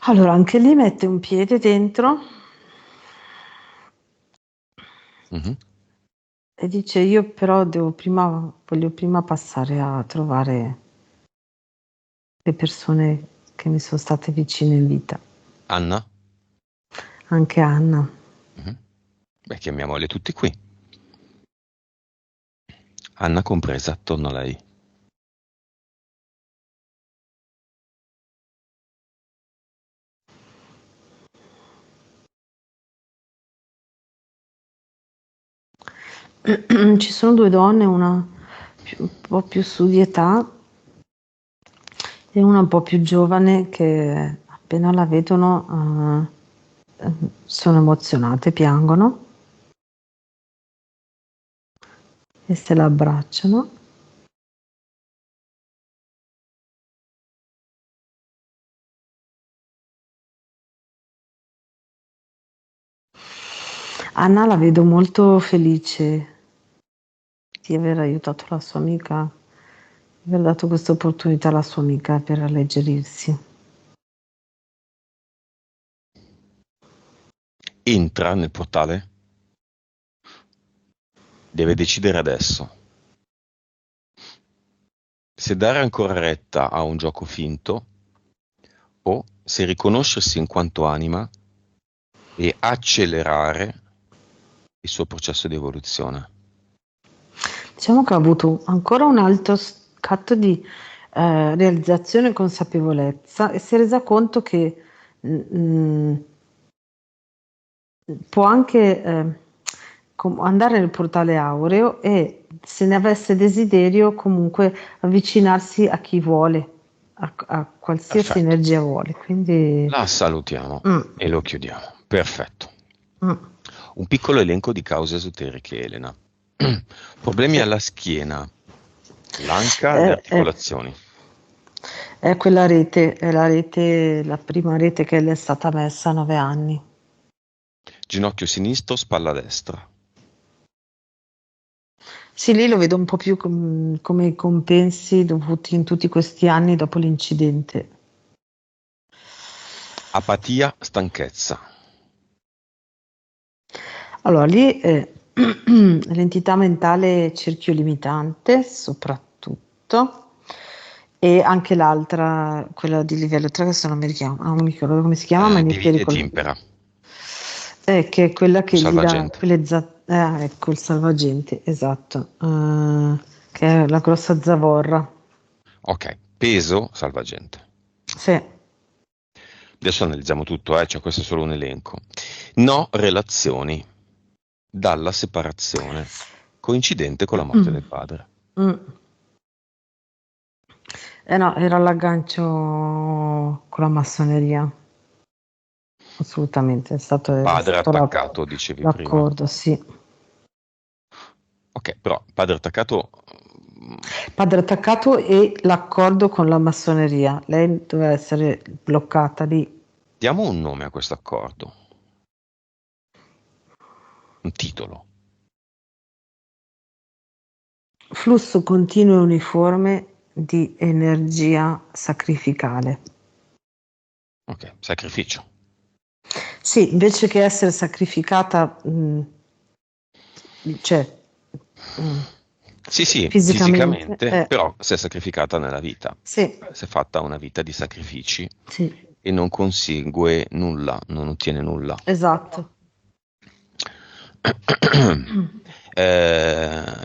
S2: Allora, anche lì mette un piede dentro
S1: Mhm.
S2: e dice: Io però voglio prima passare a trovare le persone che mi sono state vicine in vita,
S1: Anna?
S2: anche Anna.
S1: Mhm. Beh, chiamiamole tutti qui. Anna compresa attorno a lei.
S2: Ci sono due donne, una un po' più su di età e una un po' più giovane che appena la vedono sono emozionate, piangono e se la abbracciano. Anna la vedo molto felice di aver aiutato la sua amica, di aver dato questa opportunità alla sua amica per alleggerirsi.
S1: Entra nel portale, deve decidere adesso se dare ancora retta a un gioco finto o se riconoscersi in quanto anima e accelerare il suo processo di evoluzione.
S2: Diciamo che ha avuto ancora un altro scatto di realizzazione e consapevolezza e si è resa conto che mm, può anche andare nel portale aureo e se ne avesse desiderio comunque avvicinarsi a chi vuole, a qualsiasi
S1: Perfetto.
S2: energia vuole. Quindi
S1: La salutiamo
S2: mm,
S1: e lo chiudiamo. Perfetto.
S2: mm,
S1: Un piccolo elenco di cause esoteriche, Elena. Problemi
S2: sì.
S1: alla schiena, l'anca, le
S2: È, è-
S1: articolazioni,
S2: è quella rete, è la rete, la prima rete che le è stata messa a 9 anni.
S1: ginocchio sinistro, spalla destra,
S2: Sì, lì lo vedo un po' più come i compensi dovuti in tutti questi anni dopo l'incidente.
S1: apatia, stanchezza,
S2: Allora, lì l'entità mentale cerchio limitante, soprattutto, e anche l'altra, quella di livello 3, che se non mi ricordo come si chiama, ma in
S1: divide e
S2: eterico.
S1: timpera.
S2: che è quella che gli dà
S1: Salvagente.
S2: ecco il salvagente, esatto, che è la grossa zavorra.
S1: Ok, peso salvagente.
S2: Sì.
S1: Adesso analizziamo tutto, cioè questo è solo un elenco. No relazioni, dalla separazione, coincidente con la morte
S2: Mm.
S1: del padre.
S2: Mm. Eh no, era l'aggancio con la massoneria, assolutamente, è
S1: Padre
S2: stato
S1: attaccato, dicevi prima.
S2: l'accordo, sì.
S1: Ok, però padre attaccato, mm,
S2: Padre attaccato e l'accordo con la massoneria. Lei doveva essere bloccata lì.
S1: diamo un nome a questo accordo, un titolo.
S2: Flusso continuo e uniforme di energia sacrificale.
S1: Ok, sacrificio.
S2: Sì, invece che essere sacrificata, cioè, mh,
S1: Sì, sì,
S2: fisicamente,
S1: fisicamente, però si è sacrificata nella vita.
S2: sì,
S1: Si è fatta una vita di sacrifici
S2: sì,
S1: e non consegue nulla, non ottiene nulla.
S2: esatto.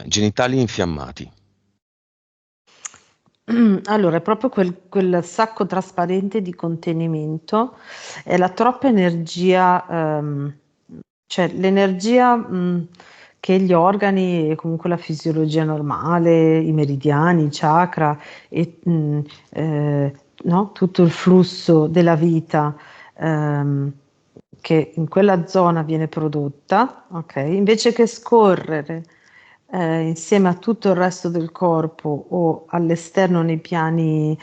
S1: Genitali infiammati.
S2: Allora, è proprio quel sacco trasparente di contenimento, è la troppa energia, cioè l'energia che gli organi e comunque la fisiologia normale, i meridiani, i chakra e no? Tutto il flusso della vita ehm, che in quella zona viene prodotta, ok? Invece che scorrere insieme a tutto il resto del corpo o all'esterno nei piani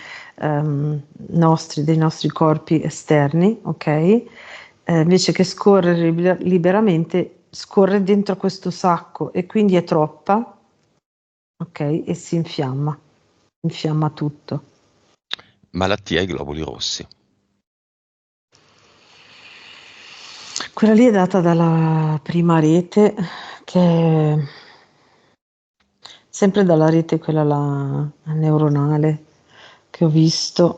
S2: nostri, dei nostri corpi esterni, ok? Invece che scorrere liberamente, scorre dentro questo sacco e quindi è troppa, ok? E si infiamma tutto.
S1: Malattia ai globuli rossi.
S2: Quella lì è data dalla prima rete, che è sempre dalla rete quella là, neuronale, che ho visto,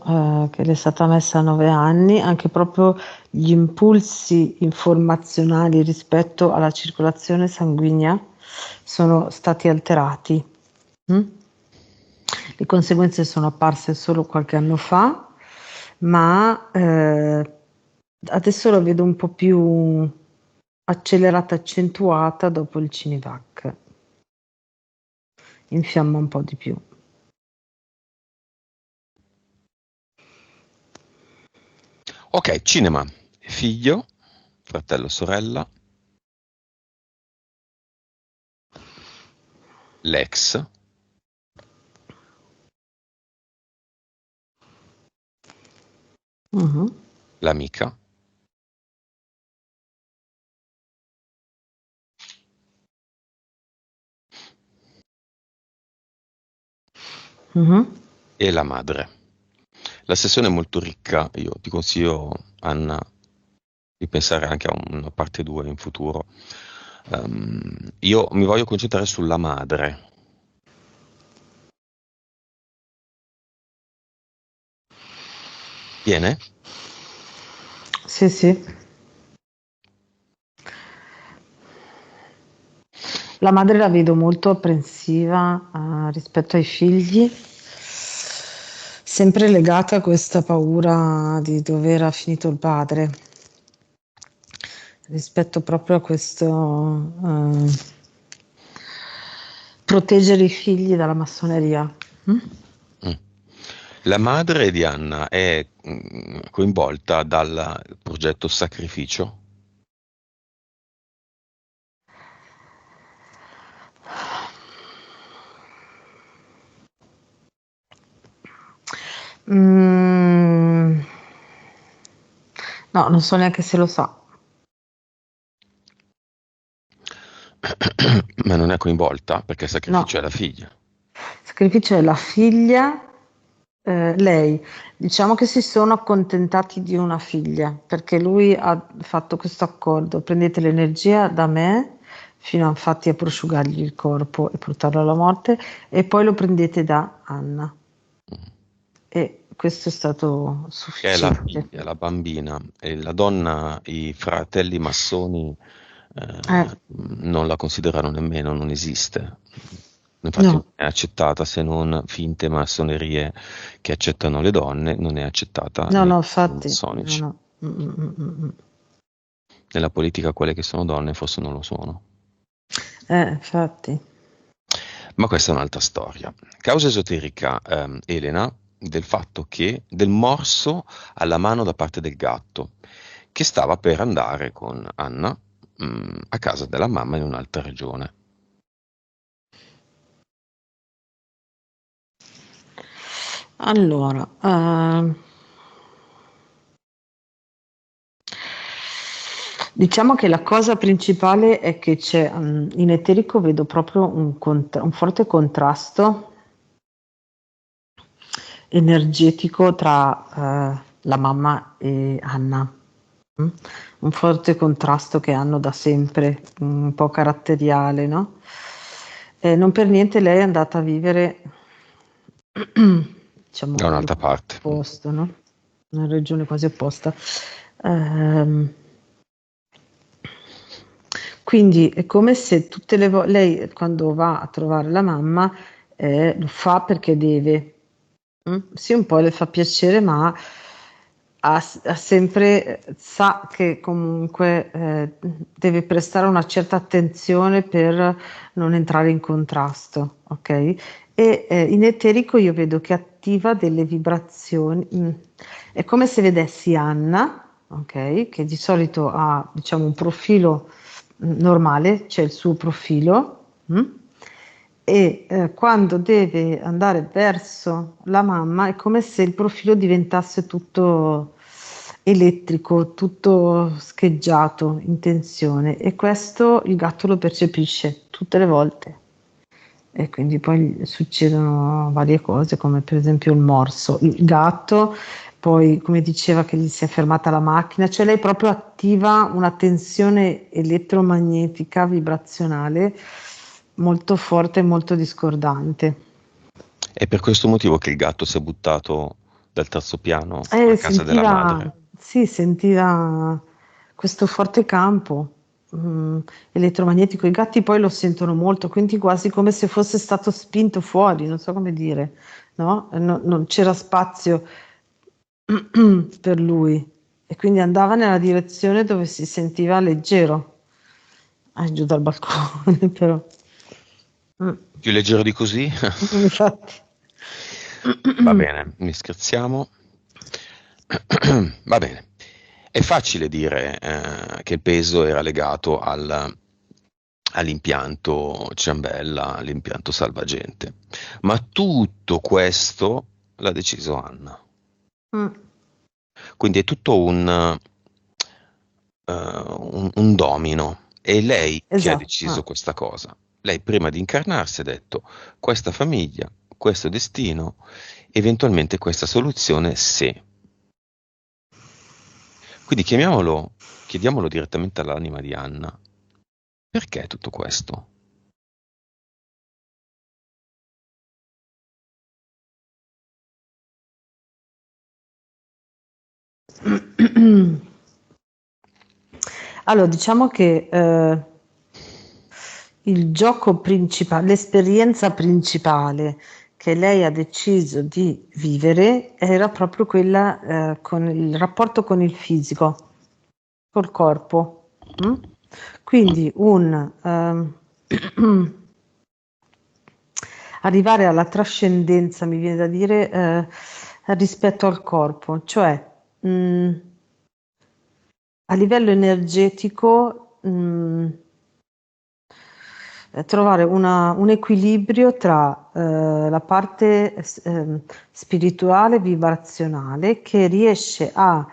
S2: che le è stata messa a 9 anni, anche proprio gli impulsi informazionali rispetto alla circolazione sanguigna sono stati alterati. Mm? Le conseguenze sono apparse solo qualche anno fa, ma adesso la vedo un po' più accelerata, accentuata dopo il Cinivac. Infiamma un po' di più.
S1: Ok, cinema. Figlio, fratello, sorella, l'ex,
S2: Mhm,
S1: l'amica,
S2: mhm.
S1: e la madre. La sessione è molto ricca, io ti consiglio, Anna, di pensare anche a una parte 2 in futuro. Io mi voglio concentrare sulla madre. Viene?
S2: Sì, sì. La madre la vedo molto apprensiva, rispetto ai figli, sempre legata a questa paura di dove era finito il padre, rispetto proprio a questo proteggere i figli dalla massoneria. Mm?
S1: Mm. La madre di Anna è coinvolta dal progetto Sacrificio?
S2: Mm, no, non so neanche se lo sa.
S1: Ma non è coinvolta perché
S2: No,
S1: Sacrificio è la figlia.
S2: sacrificio è la figlia, lei. Diciamo che si sono accontentati di una figlia, perché lui ha fatto questo accordo: prendete l'energia da me fino infatti a prosciugargli il corpo e portarlo alla morte, e poi lo prendete da Anna. E questo è stato
S1: che è la
S2: sufficiente.
S1: figlia, la bambina, e la donna, i fratelli massoni
S2: Eh,
S1: non la considerano nemmeno, non esiste. Infatti non
S2: no,
S1: è accettata se non finte massonerie che accettano le donne, non è accettata
S2: no,
S1: nei
S2: no, infatti, no,
S1: massonici.
S2: no. Mm.
S1: Nella politica quelle che sono donne forse non lo sono.
S2: Infatti.
S1: Ma questa è un'altra storia. Causa esoterica, Elena, del fatto che del morso alla mano da parte del gatto, che stava per andare con Anna, a casa della mamma in un'altra regione.
S2: Allora, diciamo che la cosa principale è che c'è, in eterico vedo proprio un forte contrasto energetico tra la mamma e Anna. Mm? Un forte contrasto che hanno da sempre, un po' caratteriale, no? Non per niente lei è andata a vivere,
S1: Da
S2: diciamo,
S1: un'altra parte.
S2: all'opposto, no? Una regione quasi opposta. Ehm, quindi è come se tutte le volte lei quando va a trovare la mamma lo fa perché deve. Sì, un po' le fa piacere, ma ha sempre, sa che comunque deve prestare una certa attenzione per non entrare in contrasto, ok? E in eterico io vedo che attiva delle vibrazioni, è come se vedessi Anna, ok? Che di solito ha, diciamo, un profilo normale, c'è il suo profilo, e quando deve andare verso la mamma è come se il profilo diventasse tutto elettrico, tutto scheggiato in tensione e questo il gatto lo percepisce tutte le volte e quindi poi succedono varie cose come per esempio il morso, il gatto poi come diceva che gli si è fermata la macchina, cioè lei proprio attiva una tensione elettromagnetica vibrazionale molto forte e molto discordante.
S1: È per questo motivo che il gatto si è buttato dal terzo piano a casa della madre.
S2: Sì, sentiva questo forte campo elettromagnetico. I gatti poi lo sentono molto, quindi quasi come se fosse stato spinto fuori, non so come dire, no? Non c'era spazio per lui e quindi andava nella direzione dove si sentiva leggero. Giù dal balcone, però. Mm,
S1: Più leggero di così?
S2: infatti.
S1: Va bene, mi scherziamo. Va bene. È facile dire che il peso era legato all'impianto ciambella, all'impianto salvagente, ma tutto questo l'ha deciso Anna.
S2: Mm,
S1: Quindi è tutto un domino. È lei che ha
S2: esatto.
S1: deciso questa cosa. Lei prima di incarnarsi ha detto questa famiglia, questo destino, eventualmente questa soluzione se. Quindi chiediamolo direttamente all'anima di Anna. Perché tutto questo?
S2: Allora, diciamo che il gioco principale, l'esperienza principale che lei ha deciso di vivere era proprio quella con il rapporto con il fisico, col corpo. Mm? Quindi arrivare alla trascendenza, mi viene da dire, rispetto al corpo, cioè mh, a livello energetico, trovare un equilibrio tra la parte spirituale, vibrazionale, che riesce a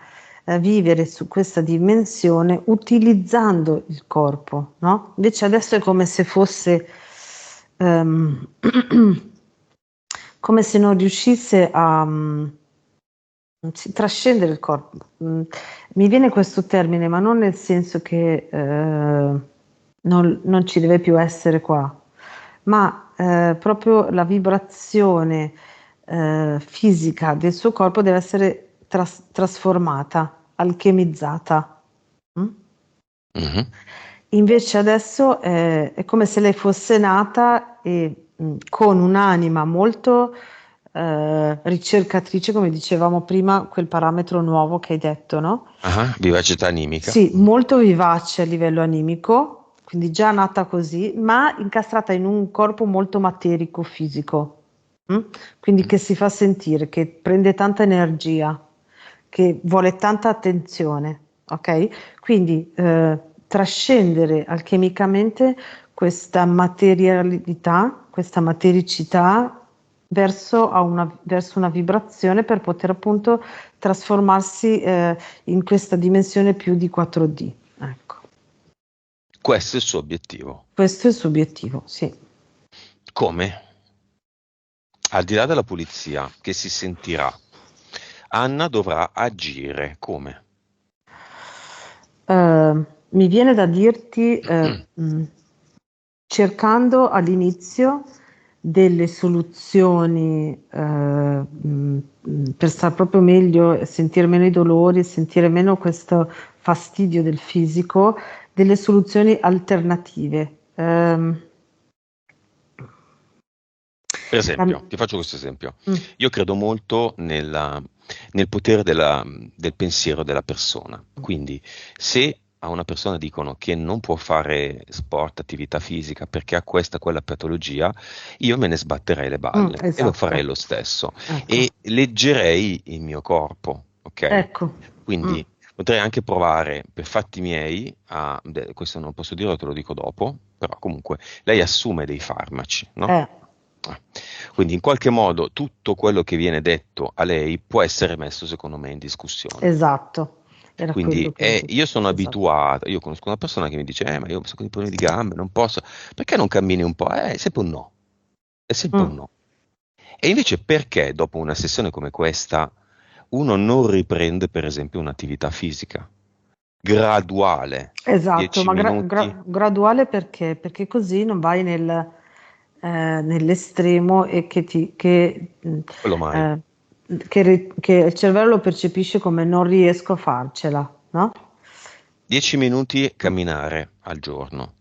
S2: vivere su questa dimensione utilizzando il corpo, no? Invece adesso è come se fosse ehm, come se non riuscisse a trascendere il corpo. Mi viene questo termine, ma non nel senso che non ci deve più essere qua, ma proprio la vibrazione fisica del suo corpo deve essere trasformata, alchemizzata. Mm?
S1: Mhm.
S2: Invece adesso è come se lei fosse nata e con un'anima molto ricercatrice, come dicevamo prima, quel parametro nuovo che hai detto, no?
S1: Ah, vivacità animica.
S2: Sì, molto vivace a livello animico, quindi già nata così, ma incastrata in un corpo molto materico, fisico. Mm? Quindi
S1: Mm.
S2: che si fa sentire, che prende tanta energia, che vuole tanta attenzione, ok? Quindi trascendere alchemicamente questa materialità, questa matericità verso una vibrazione per poter appunto trasformarsi in questa dimensione più di 4D. Ecco,
S1: Questo è il suo obiettivo.
S2: questo è il suo obiettivo, sì.
S1: Come? Al di là della pulizia che si sentirà, Anna dovrà agire come?
S2: Mi viene da dirti, cercando all'inizio delle soluzioni per stare proprio meglio, sentire meno i dolori, sentire meno questo fastidio del fisico, delle soluzioni alternative.
S1: Per
S2: La-
S1: esempio, ti faccio questo esempio.
S2: mm,
S1: Io credo molto nel potere del pensiero della persona. Quindi, se a una persona dicono che non può fare sport, attività fisica perché ha questa o quella patologia, io me ne sbatterei le balle e lo farei
S2: esatto,
S1: lo stesso
S2: ecco,
S1: e leggerei il mio corpo, ok?
S2: ecco. Mm,
S1: Quindi potrei anche provare per fatti miei questo non posso dirlo, te lo dico dopo, però comunque lei assume dei farmaci, no?
S2: eh,
S1: Ah. Quindi in qualche modo tutto quello che viene detto a lei può essere messo secondo me in discussione.
S2: esatto, era quello
S1: Quindi
S2: che...
S1: io sono
S2: Esatto.
S1: abituato, io conosco una persona che mi dice, ma io ho un sacco di problemi di gambe, non posso, perché non cammini un po'? È sempre un no, è sempre un
S2: Mm.
S1: no. E invece perché dopo una sessione come questa uno non riprende per esempio un'attività fisica graduale,
S2: Esatto,
S1: 10
S2: ma
S1: minuti,
S2: graduale perché? Perché così non vai nell'estremo e
S1: quello mai.
S2: eh, che il cervello lo percepisce come non riesco a farcela, no?
S1: 10 minuti camminare al giorno,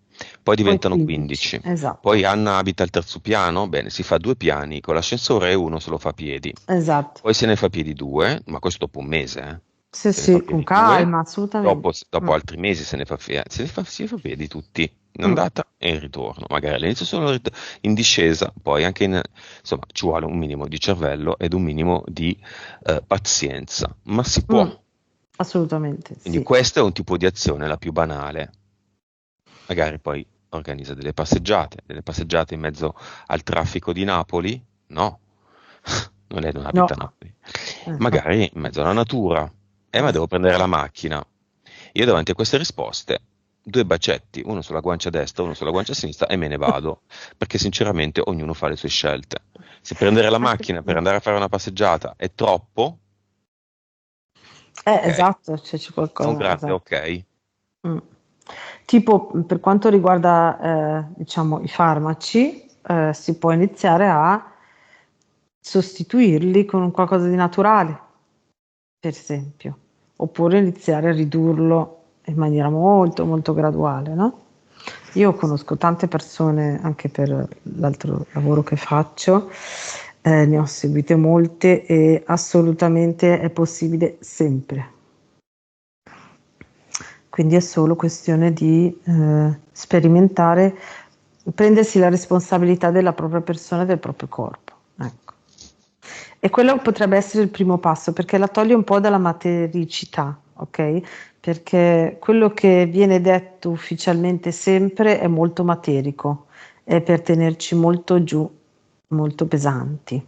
S1: poi
S2: Poi
S1: diventano
S2: 15,
S1: 15.
S2: esatto,
S1: Poi Anna abita al terzo piano, bene, si fa 2 piani con l'ascensore e uno se lo fa a piedi.
S2: esatto.
S1: Poi se ne fa a piedi 2, ma questo dopo un mese,
S2: Sì,
S1: se ne fa a
S2: sì, con
S1: piedi 2,
S2: calma, assolutamente.
S1: dopo
S2: Mm,
S1: altri mesi si fa a piedi tutti, in
S2: mm,
S1: andata e in ritorno. Magari all'inizio sono in discesa, poi anche insomma ci vuole un minimo di cervello ed un minimo di pazienza, ma si può.
S2: mm, assolutamente,
S1: Quindi
S2: sì.
S1: questo è un tipo di azione, la più banale. Magari poi organizza delle passeggiate in mezzo al traffico di Napoli? No, non è, non
S2: No,
S1: abita a Napoli.
S2: infatti,
S1: Magari in mezzo alla natura. Ma devo prendere la macchina. Io davanti a queste risposte, 2 bacetti, uno sulla guancia destra, uno sulla guancia sinistra e me ne vado, perché sinceramente ognuno fa le sue scelte. Se prendere la macchina per andare a fare una passeggiata è troppo, ok,
S2: esatto, c'è
S1: è un
S2: qualcosa,
S1: grande
S2: esatto.
S1: ok.
S2: Mm. Tipo, per quanto riguarda, diciamo, i farmaci, si può iniziare a sostituirli con un qualcosa di naturale, per esempio, oppure iniziare a ridurlo in maniera molto, molto graduale, no? Io conosco tante persone, anche per l'altro lavoro che faccio, ne ho seguite molte e assolutamente è possibile sempre. Quindi è solo questione di sperimentare, prendersi la responsabilità della propria persona e del proprio corpo. Ecco. E quello potrebbe essere il primo passo perché la toglie un po' dalla matericità, ok? Perché quello che viene detto ufficialmente sempre è molto materico, è per tenerci molto giù, molto pesanti.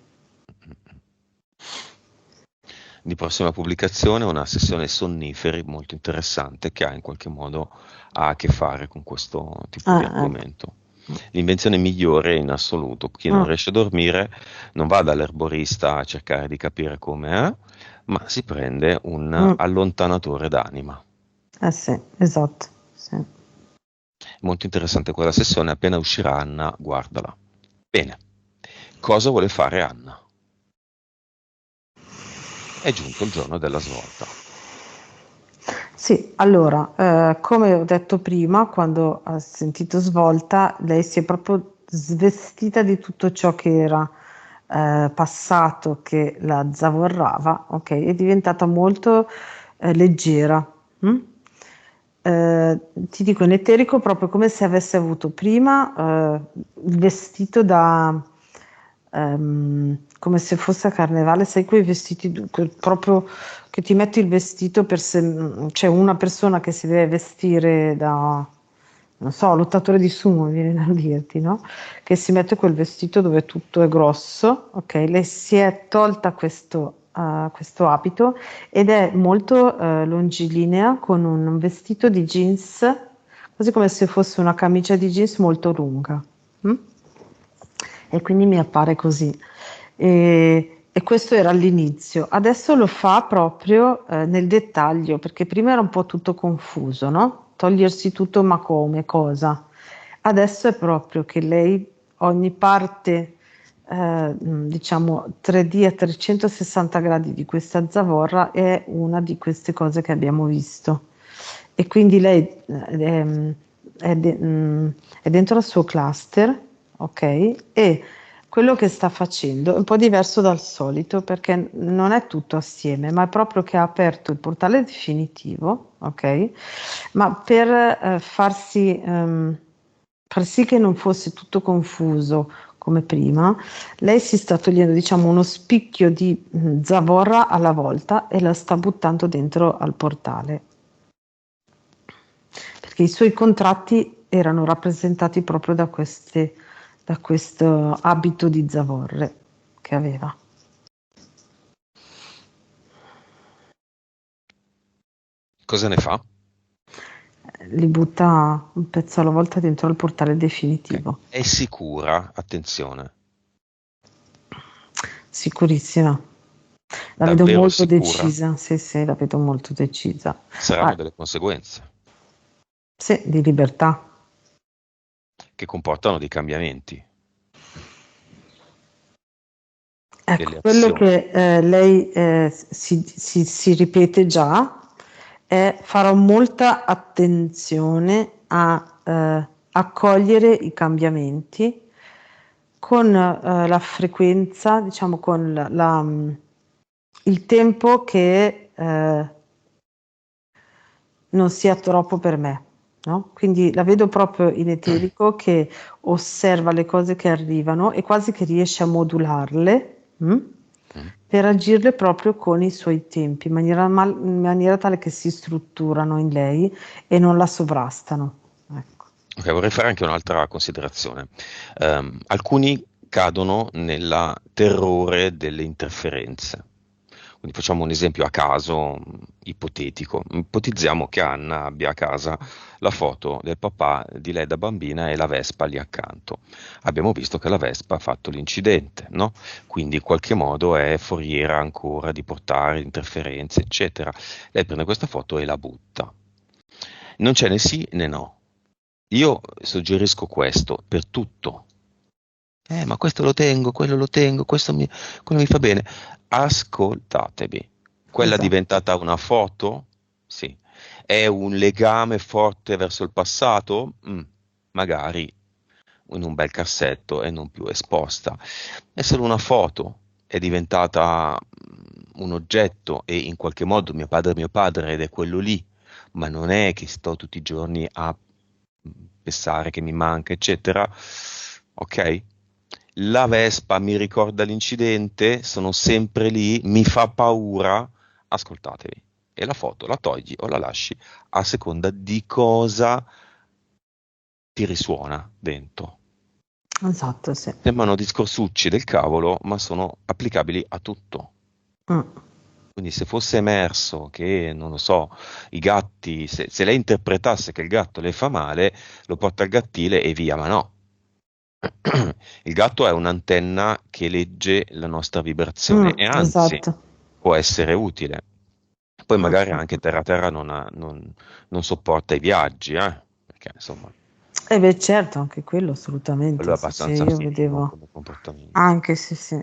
S1: Di prossima pubblicazione una sessione sonniferi molto interessante che ha in qualche modo a che fare con questo tipo di
S2: Ecco.
S1: argomento. L'invenzione migliore in assoluto, chi non
S2: Mm,
S1: riesce a dormire non va dall'erborista a cercare di capire come è, ma si prende un
S2: mm.
S1: allontanatore d'anima.
S2: Eh sì, esatto. Sì.
S1: Molto interessante quella sessione, appena uscirà Anna, guardala. Bene, cosa vuole fare Anna? È giunto il giorno della svolta.
S2: Sì, allora, come ho detto prima, quando ha sentito svolta, lei si è proprio svestita di tutto ciò che era passato, che la zavorrava, ok? È diventata molto leggera. mm? Ti dico in eterico proprio come se avesse avuto prima il vestito da come se fosse a carnevale, sai quei vestiti proprio che ti metti il vestito per se c'è una persona che si deve vestire da non so, lottatore di sumo, mi viene da dirti, no? Che si mette quel vestito dove tutto è grosso, ok? Lei si è tolta questo abito ed è molto longilinea con un vestito di jeans, quasi come se fosse una camicia di jeans molto lunga. mm? E quindi mi appare così. E questo era all'inizio, adesso lo fa proprio nel dettaglio, perché prima era un po' tutto confuso, no? Togliersi tutto, ma come, cosa? Adesso è proprio che lei ogni parte, diciamo 3D a 360 gradi di questa zavorra è una di queste cose che abbiamo visto. E quindi lei è dentro al suo cluster, ok? E quello che sta facendo è un po' diverso dal solito perché non è tutto assieme, ma è proprio che ha aperto il portale definitivo, ok? Ma per far sì che non fosse tutto confuso come prima, lei si sta togliendo, diciamo, uno spicchio di zavorra alla volta e la sta buttando dentro al portale. Perché i suoi contratti erano rappresentati proprio da questo abito di zavorre che aveva.
S1: Cosa ne fa?
S2: Li butta un pezzo alla volta dentro il portale
S1: Ok.
S2: definitivo.
S1: È sicura? Attenzione.
S2: Sicurissima. La vedo
S1: Davvero
S2: molto
S1: sicura?
S2: decisa. Sì, sì, la vedo molto decisa.
S1: Ci saranno
S2: Ah,
S1: delle conseguenze
S2: sì, di libertà.
S1: che comportano dei cambiamenti,
S2: Ecco,
S1: delle
S2: quello
S1: azioni.
S2: che lei si ripete già è farò molta attenzione a accogliere i cambiamenti con la frequenza, diciamo con il tempo che non sia troppo per me, no? Quindi la vedo proprio in eterico che osserva le cose che arrivano e quasi che riesce a modularle,
S1: Mm.
S2: per agirle proprio con i suoi tempi, in maniera tale che si strutturano in lei e non la sovrastano. Ecco.
S1: Ok, vorrei fare anche un'altra considerazione. Alcuni cadono nel terrore delle interferenze. Quindi facciamo un esempio a caso, ipotetico. Ipotizziamo che Anna abbia a casa la foto del papà di lei da bambina e la Vespa lì accanto. Abbiamo visto che la Vespa ha fatto l'incidente, no? Quindi in qualche modo è foriera ancora di portare interferenze, eccetera. Lei prende questa foto e la butta. Non c'è né sì né no. Io suggerisco questo per tutto. Ma questo lo tengo, quello lo tengo, quello mi fa bene. Ascoltatevi. Quella è
S2: Esatto,
S1: diventata una foto? Sì. È un legame forte verso il passato? Magari in un bel cassetto e non più esposta. È solo una foto, è diventata un oggetto e in qualche modo è mio padre ed è quello lì, ma non è che sto tutti i giorni a pensare che mi manca, eccetera. Ok? La Vespa mi ricorda l'incidente, sono sempre lì, mi fa paura. Ascoltatevi. E la foto la togli o la lasci a seconda di cosa ti risuona dentro.
S2: esatto, sì.
S1: Sembrano discorsucci del cavolo, ma sono applicabili a tutto.
S2: Mm.
S1: Quindi se fosse emerso che, non lo so, i gatti, se lei interpretasse che il gatto le fa male, lo porta al gattile e via, ma no. Il gatto è un'antenna che legge la nostra vibrazione e anzi
S2: Esatto.
S1: può essere utile. Poi
S2: Mm,
S1: magari
S2: mm,
S1: anche
S2: mm.
S1: terra terra non sopporta i viaggi, perché insomma,
S2: E beh, certo, anche quello
S1: quello è
S2: assolutamente. Sì, sì,
S1: abbastanza
S2: io
S1: finino
S2: vedevo
S1: come comportamento.
S2: anche sì, sì.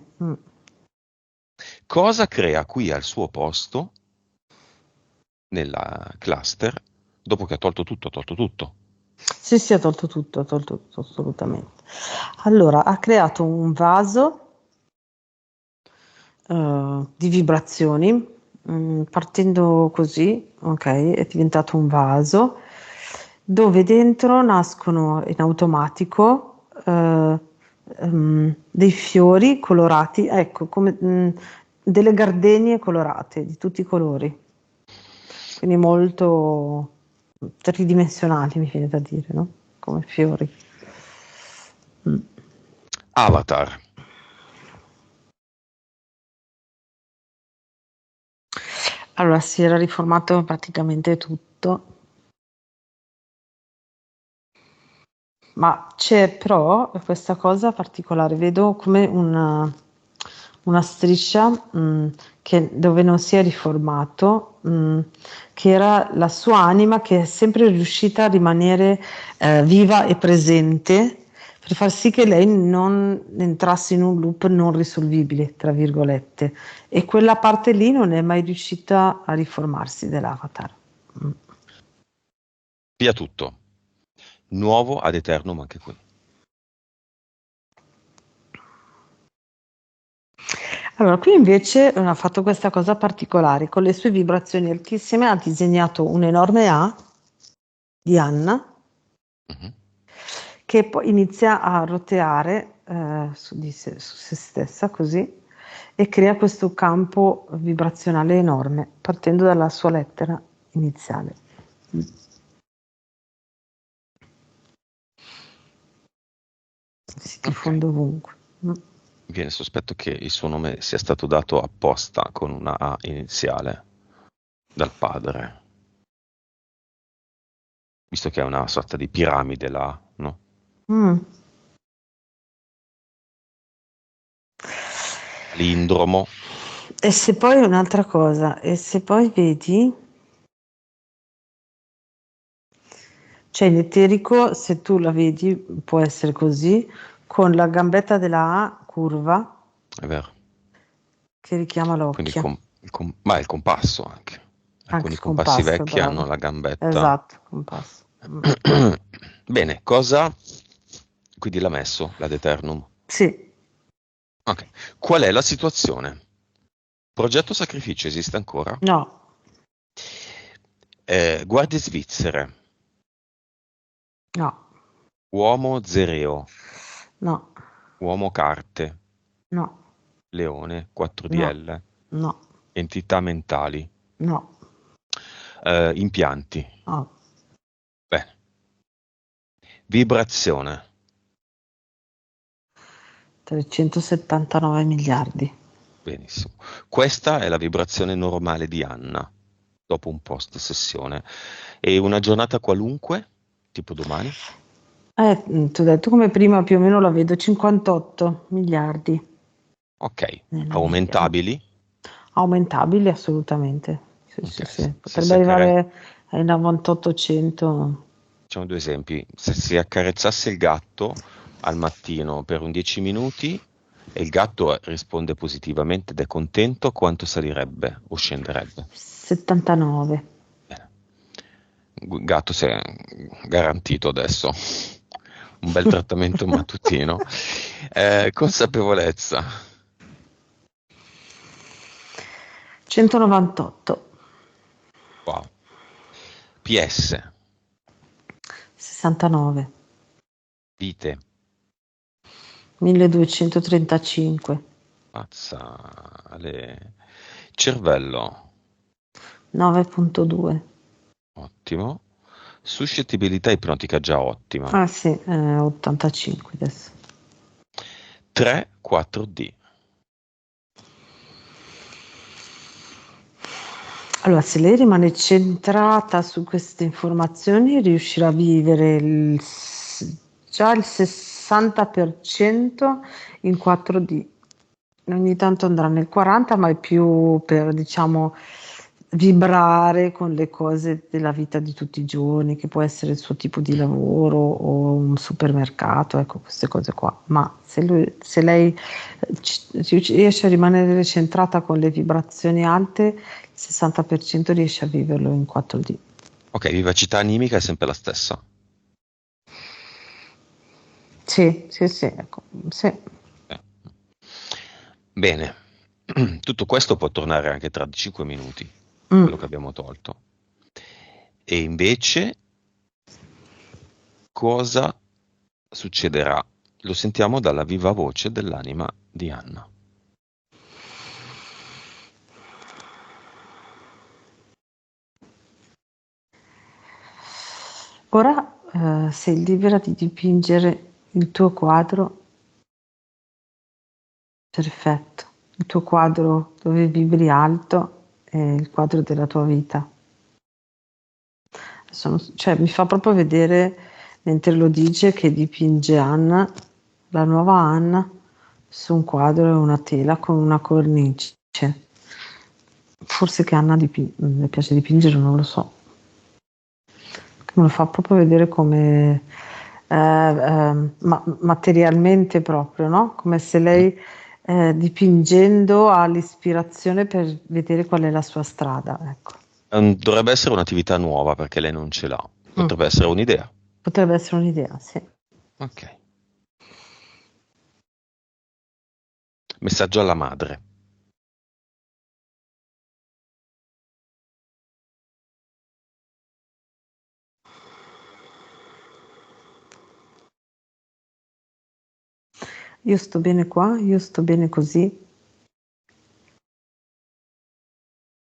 S1: Cosa crea qui al suo posto nella cluster dopo che ha tolto tutto? Ha tolto tutto.
S2: Sì, ha tolto tutto, assolutamente. Allora, ha creato un vaso di vibrazioni, partendo così, ok, è diventato un vaso dove dentro nascono in automatico dei fiori colorati, ecco, come delle gardenie colorate di tutti i colori, quindi molto tridimensionali, mi viene da dire, no? Come fiori.
S1: Avatar.
S2: Allora, si era riformato praticamente tutto, ma c'è però questa cosa particolare, vedo come una striscia dove non si è riformato, che era la sua anima che è sempre riuscita a rimanere viva e presente per far sì che lei non entrasse in un loop non risolvibile, tra virgolette, e quella parte lì non è mai riuscita a riformarsi dell'avatar.
S1: Via tutto. Nuovo ad eternum anche qui.
S2: Allora, qui invece ha fatto questa cosa particolare, con le sue vibrazioni altissime ha disegnato un enorme A di Anna
S1: Mhm.
S2: che poi inizia a roteare su se stessa così e crea questo campo vibrazionale enorme partendo dalla sua lettera iniziale. Si diffonde ovunque.
S1: Viene sospetto che il suo nome sia stato dato apposta con una A iniziale dal padre, visto che è una sorta di piramide là, no?
S2: Mm.
S1: Lindromo.
S2: E se poi un'altra cosa, e se poi vedi, cioè in eterico, se tu la vedi, può essere così, con la gambetta della A curva
S1: È vero.
S2: che richiama
S1: Quindi
S2: l'occhio.
S1: ma il compasso anche.
S2: Anche
S1: Alcuni
S2: il
S1: compassi
S2: compasso,
S1: vecchi hanno
S2: bravo.
S1: la gambetta.
S2: Esatto, compasso.
S1: Bene, cosa? Quindi l'ha messo, l'ad eternum.
S2: Sì,
S1: Ok. Qual è la situazione? Progetto sacrificio esiste ancora?
S2: no,
S1: Guardie svizzere,
S2: no,
S1: uomo zereo,
S2: no,
S1: uomo carte,
S2: no,
S1: leone
S2: no,
S1: 4DL,
S2: no,
S1: entità mentali,
S2: no,
S1: impianti.
S2: no.
S1: Bene. Vibrazione.
S2: 379 miliardi.
S1: Benissimo. Questa è la vibrazione normale di Anna dopo un post sessione. E una giornata qualunque, tipo domani?
S2: Ti ho detto come prima più o meno la vedo 58 miliardi
S1: Ok.
S2: nella media.
S1: Aumentabili?
S2: Aumentabili assolutamente. Sì,
S1: Ok.
S2: sì, sì.
S1: Se
S2: Potrebbe
S1: si accare-
S2: arrivare ai 9800.
S1: Facciamo due esempi. Se si accarezzasse il gatto al mattino per un 10 minuti e il gatto risponde positivamente ed è contento, quanto salirebbe o scenderebbe?
S2: 79.
S1: Bene. Gatto si è garantito adesso. Un bel trattamento mattutino. Consapevolezza.
S2: 198.
S1: Wow. PS.
S2: 69.
S1: Vite.
S2: 1235.
S1: Mazzale. Cervello.
S2: 9.2.
S1: Ottimo. Suscettibilità ipnotica già ottima.
S2: Ah sì, 85 adesso.
S1: 3-4D.
S2: Allora, se lei rimane centrata su queste informazioni, riuscirà a vivere già il 60% in 4D. Ogni tanto andrà nel 40, ma è più per, diciamo, vibrare con le cose della vita di tutti i giorni, che può essere il suo tipo di lavoro o un supermercato, ecco, queste cose qua. Ma se lei riesce a rimanere centrata con le vibrazioni alte, il 60% riesce a viverlo in 4D.
S1: Ok, vivacità animica è sempre la stessa.
S2: Sì, sì, sì, ecco, sì.
S1: Eh. Bene, tutto questo può tornare anche tra 5 minuti, quello che
S2: Mm.
S1: abbiamo tolto. E invece cosa succederà? Lo sentiamo dalla viva voce dell'anima di Anna.
S2: Ora sei libera di dipingere il tuo quadro perfetto, il tuo quadro dove vibri alto è il quadro della tua vita. Cioè, mi fa proprio vedere, mentre lo dice, che dipinge Anna, la nuova Anna, su un quadro e una tela con una cornice. Forse che Anna le piace dipingere, non lo so. Me lo fa proprio vedere come materialmente proprio, no? Come se
S1: Mm?
S2: lei dipingendo ha l'ispirazione per vedere qual è la sua strada, ecco.
S1: Dovrebbe essere un'attività nuova perché lei non ce l'ha.
S2: Mm.
S1: Potrebbe essere un'idea.
S2: Potrebbe essere un'idea, sì.
S1: Ok. Messaggio alla madre.
S2: Io sto bene qua, io sto bene così,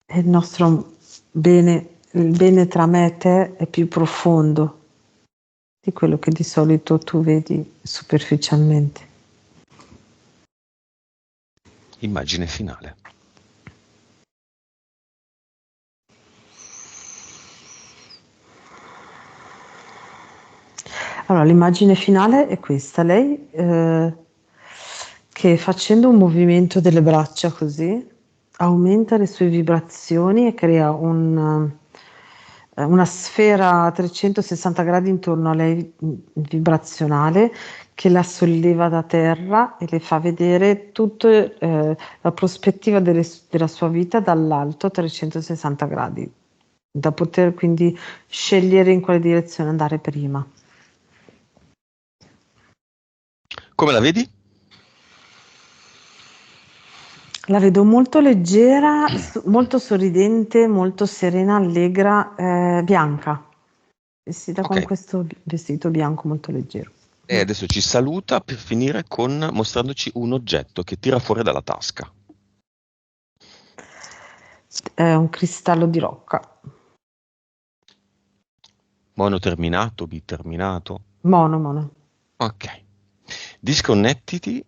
S2: e il nostro bene, il bene tra me e te è più profondo di quello che di solito tu vedi superficialmente.
S1: Immagine finale.
S2: Allora, l'immagine finale è questa, lei che facendo un movimento delle braccia così aumenta le sue vibrazioni e crea una sfera a 360 gradi intorno a lei vibrazionale che la solleva da terra e le fa vedere tutta la prospettiva della sua vita dall'alto a 360 gradi, da poter quindi scegliere in quale direzione andare prima.
S1: Come la vedi?
S2: La vedo molto leggera, molto sorridente, molto serena, allegra, bianca, vestita
S1: Ok.
S2: con questo vestito bianco molto leggero.
S1: E adesso ci saluta per finire con mostrandoci un oggetto che tira fuori dalla tasca.
S2: È un cristallo di rocca,
S1: Monoterminato, biterminato.
S2: mono, mono.
S1: Ok. Disconnettiti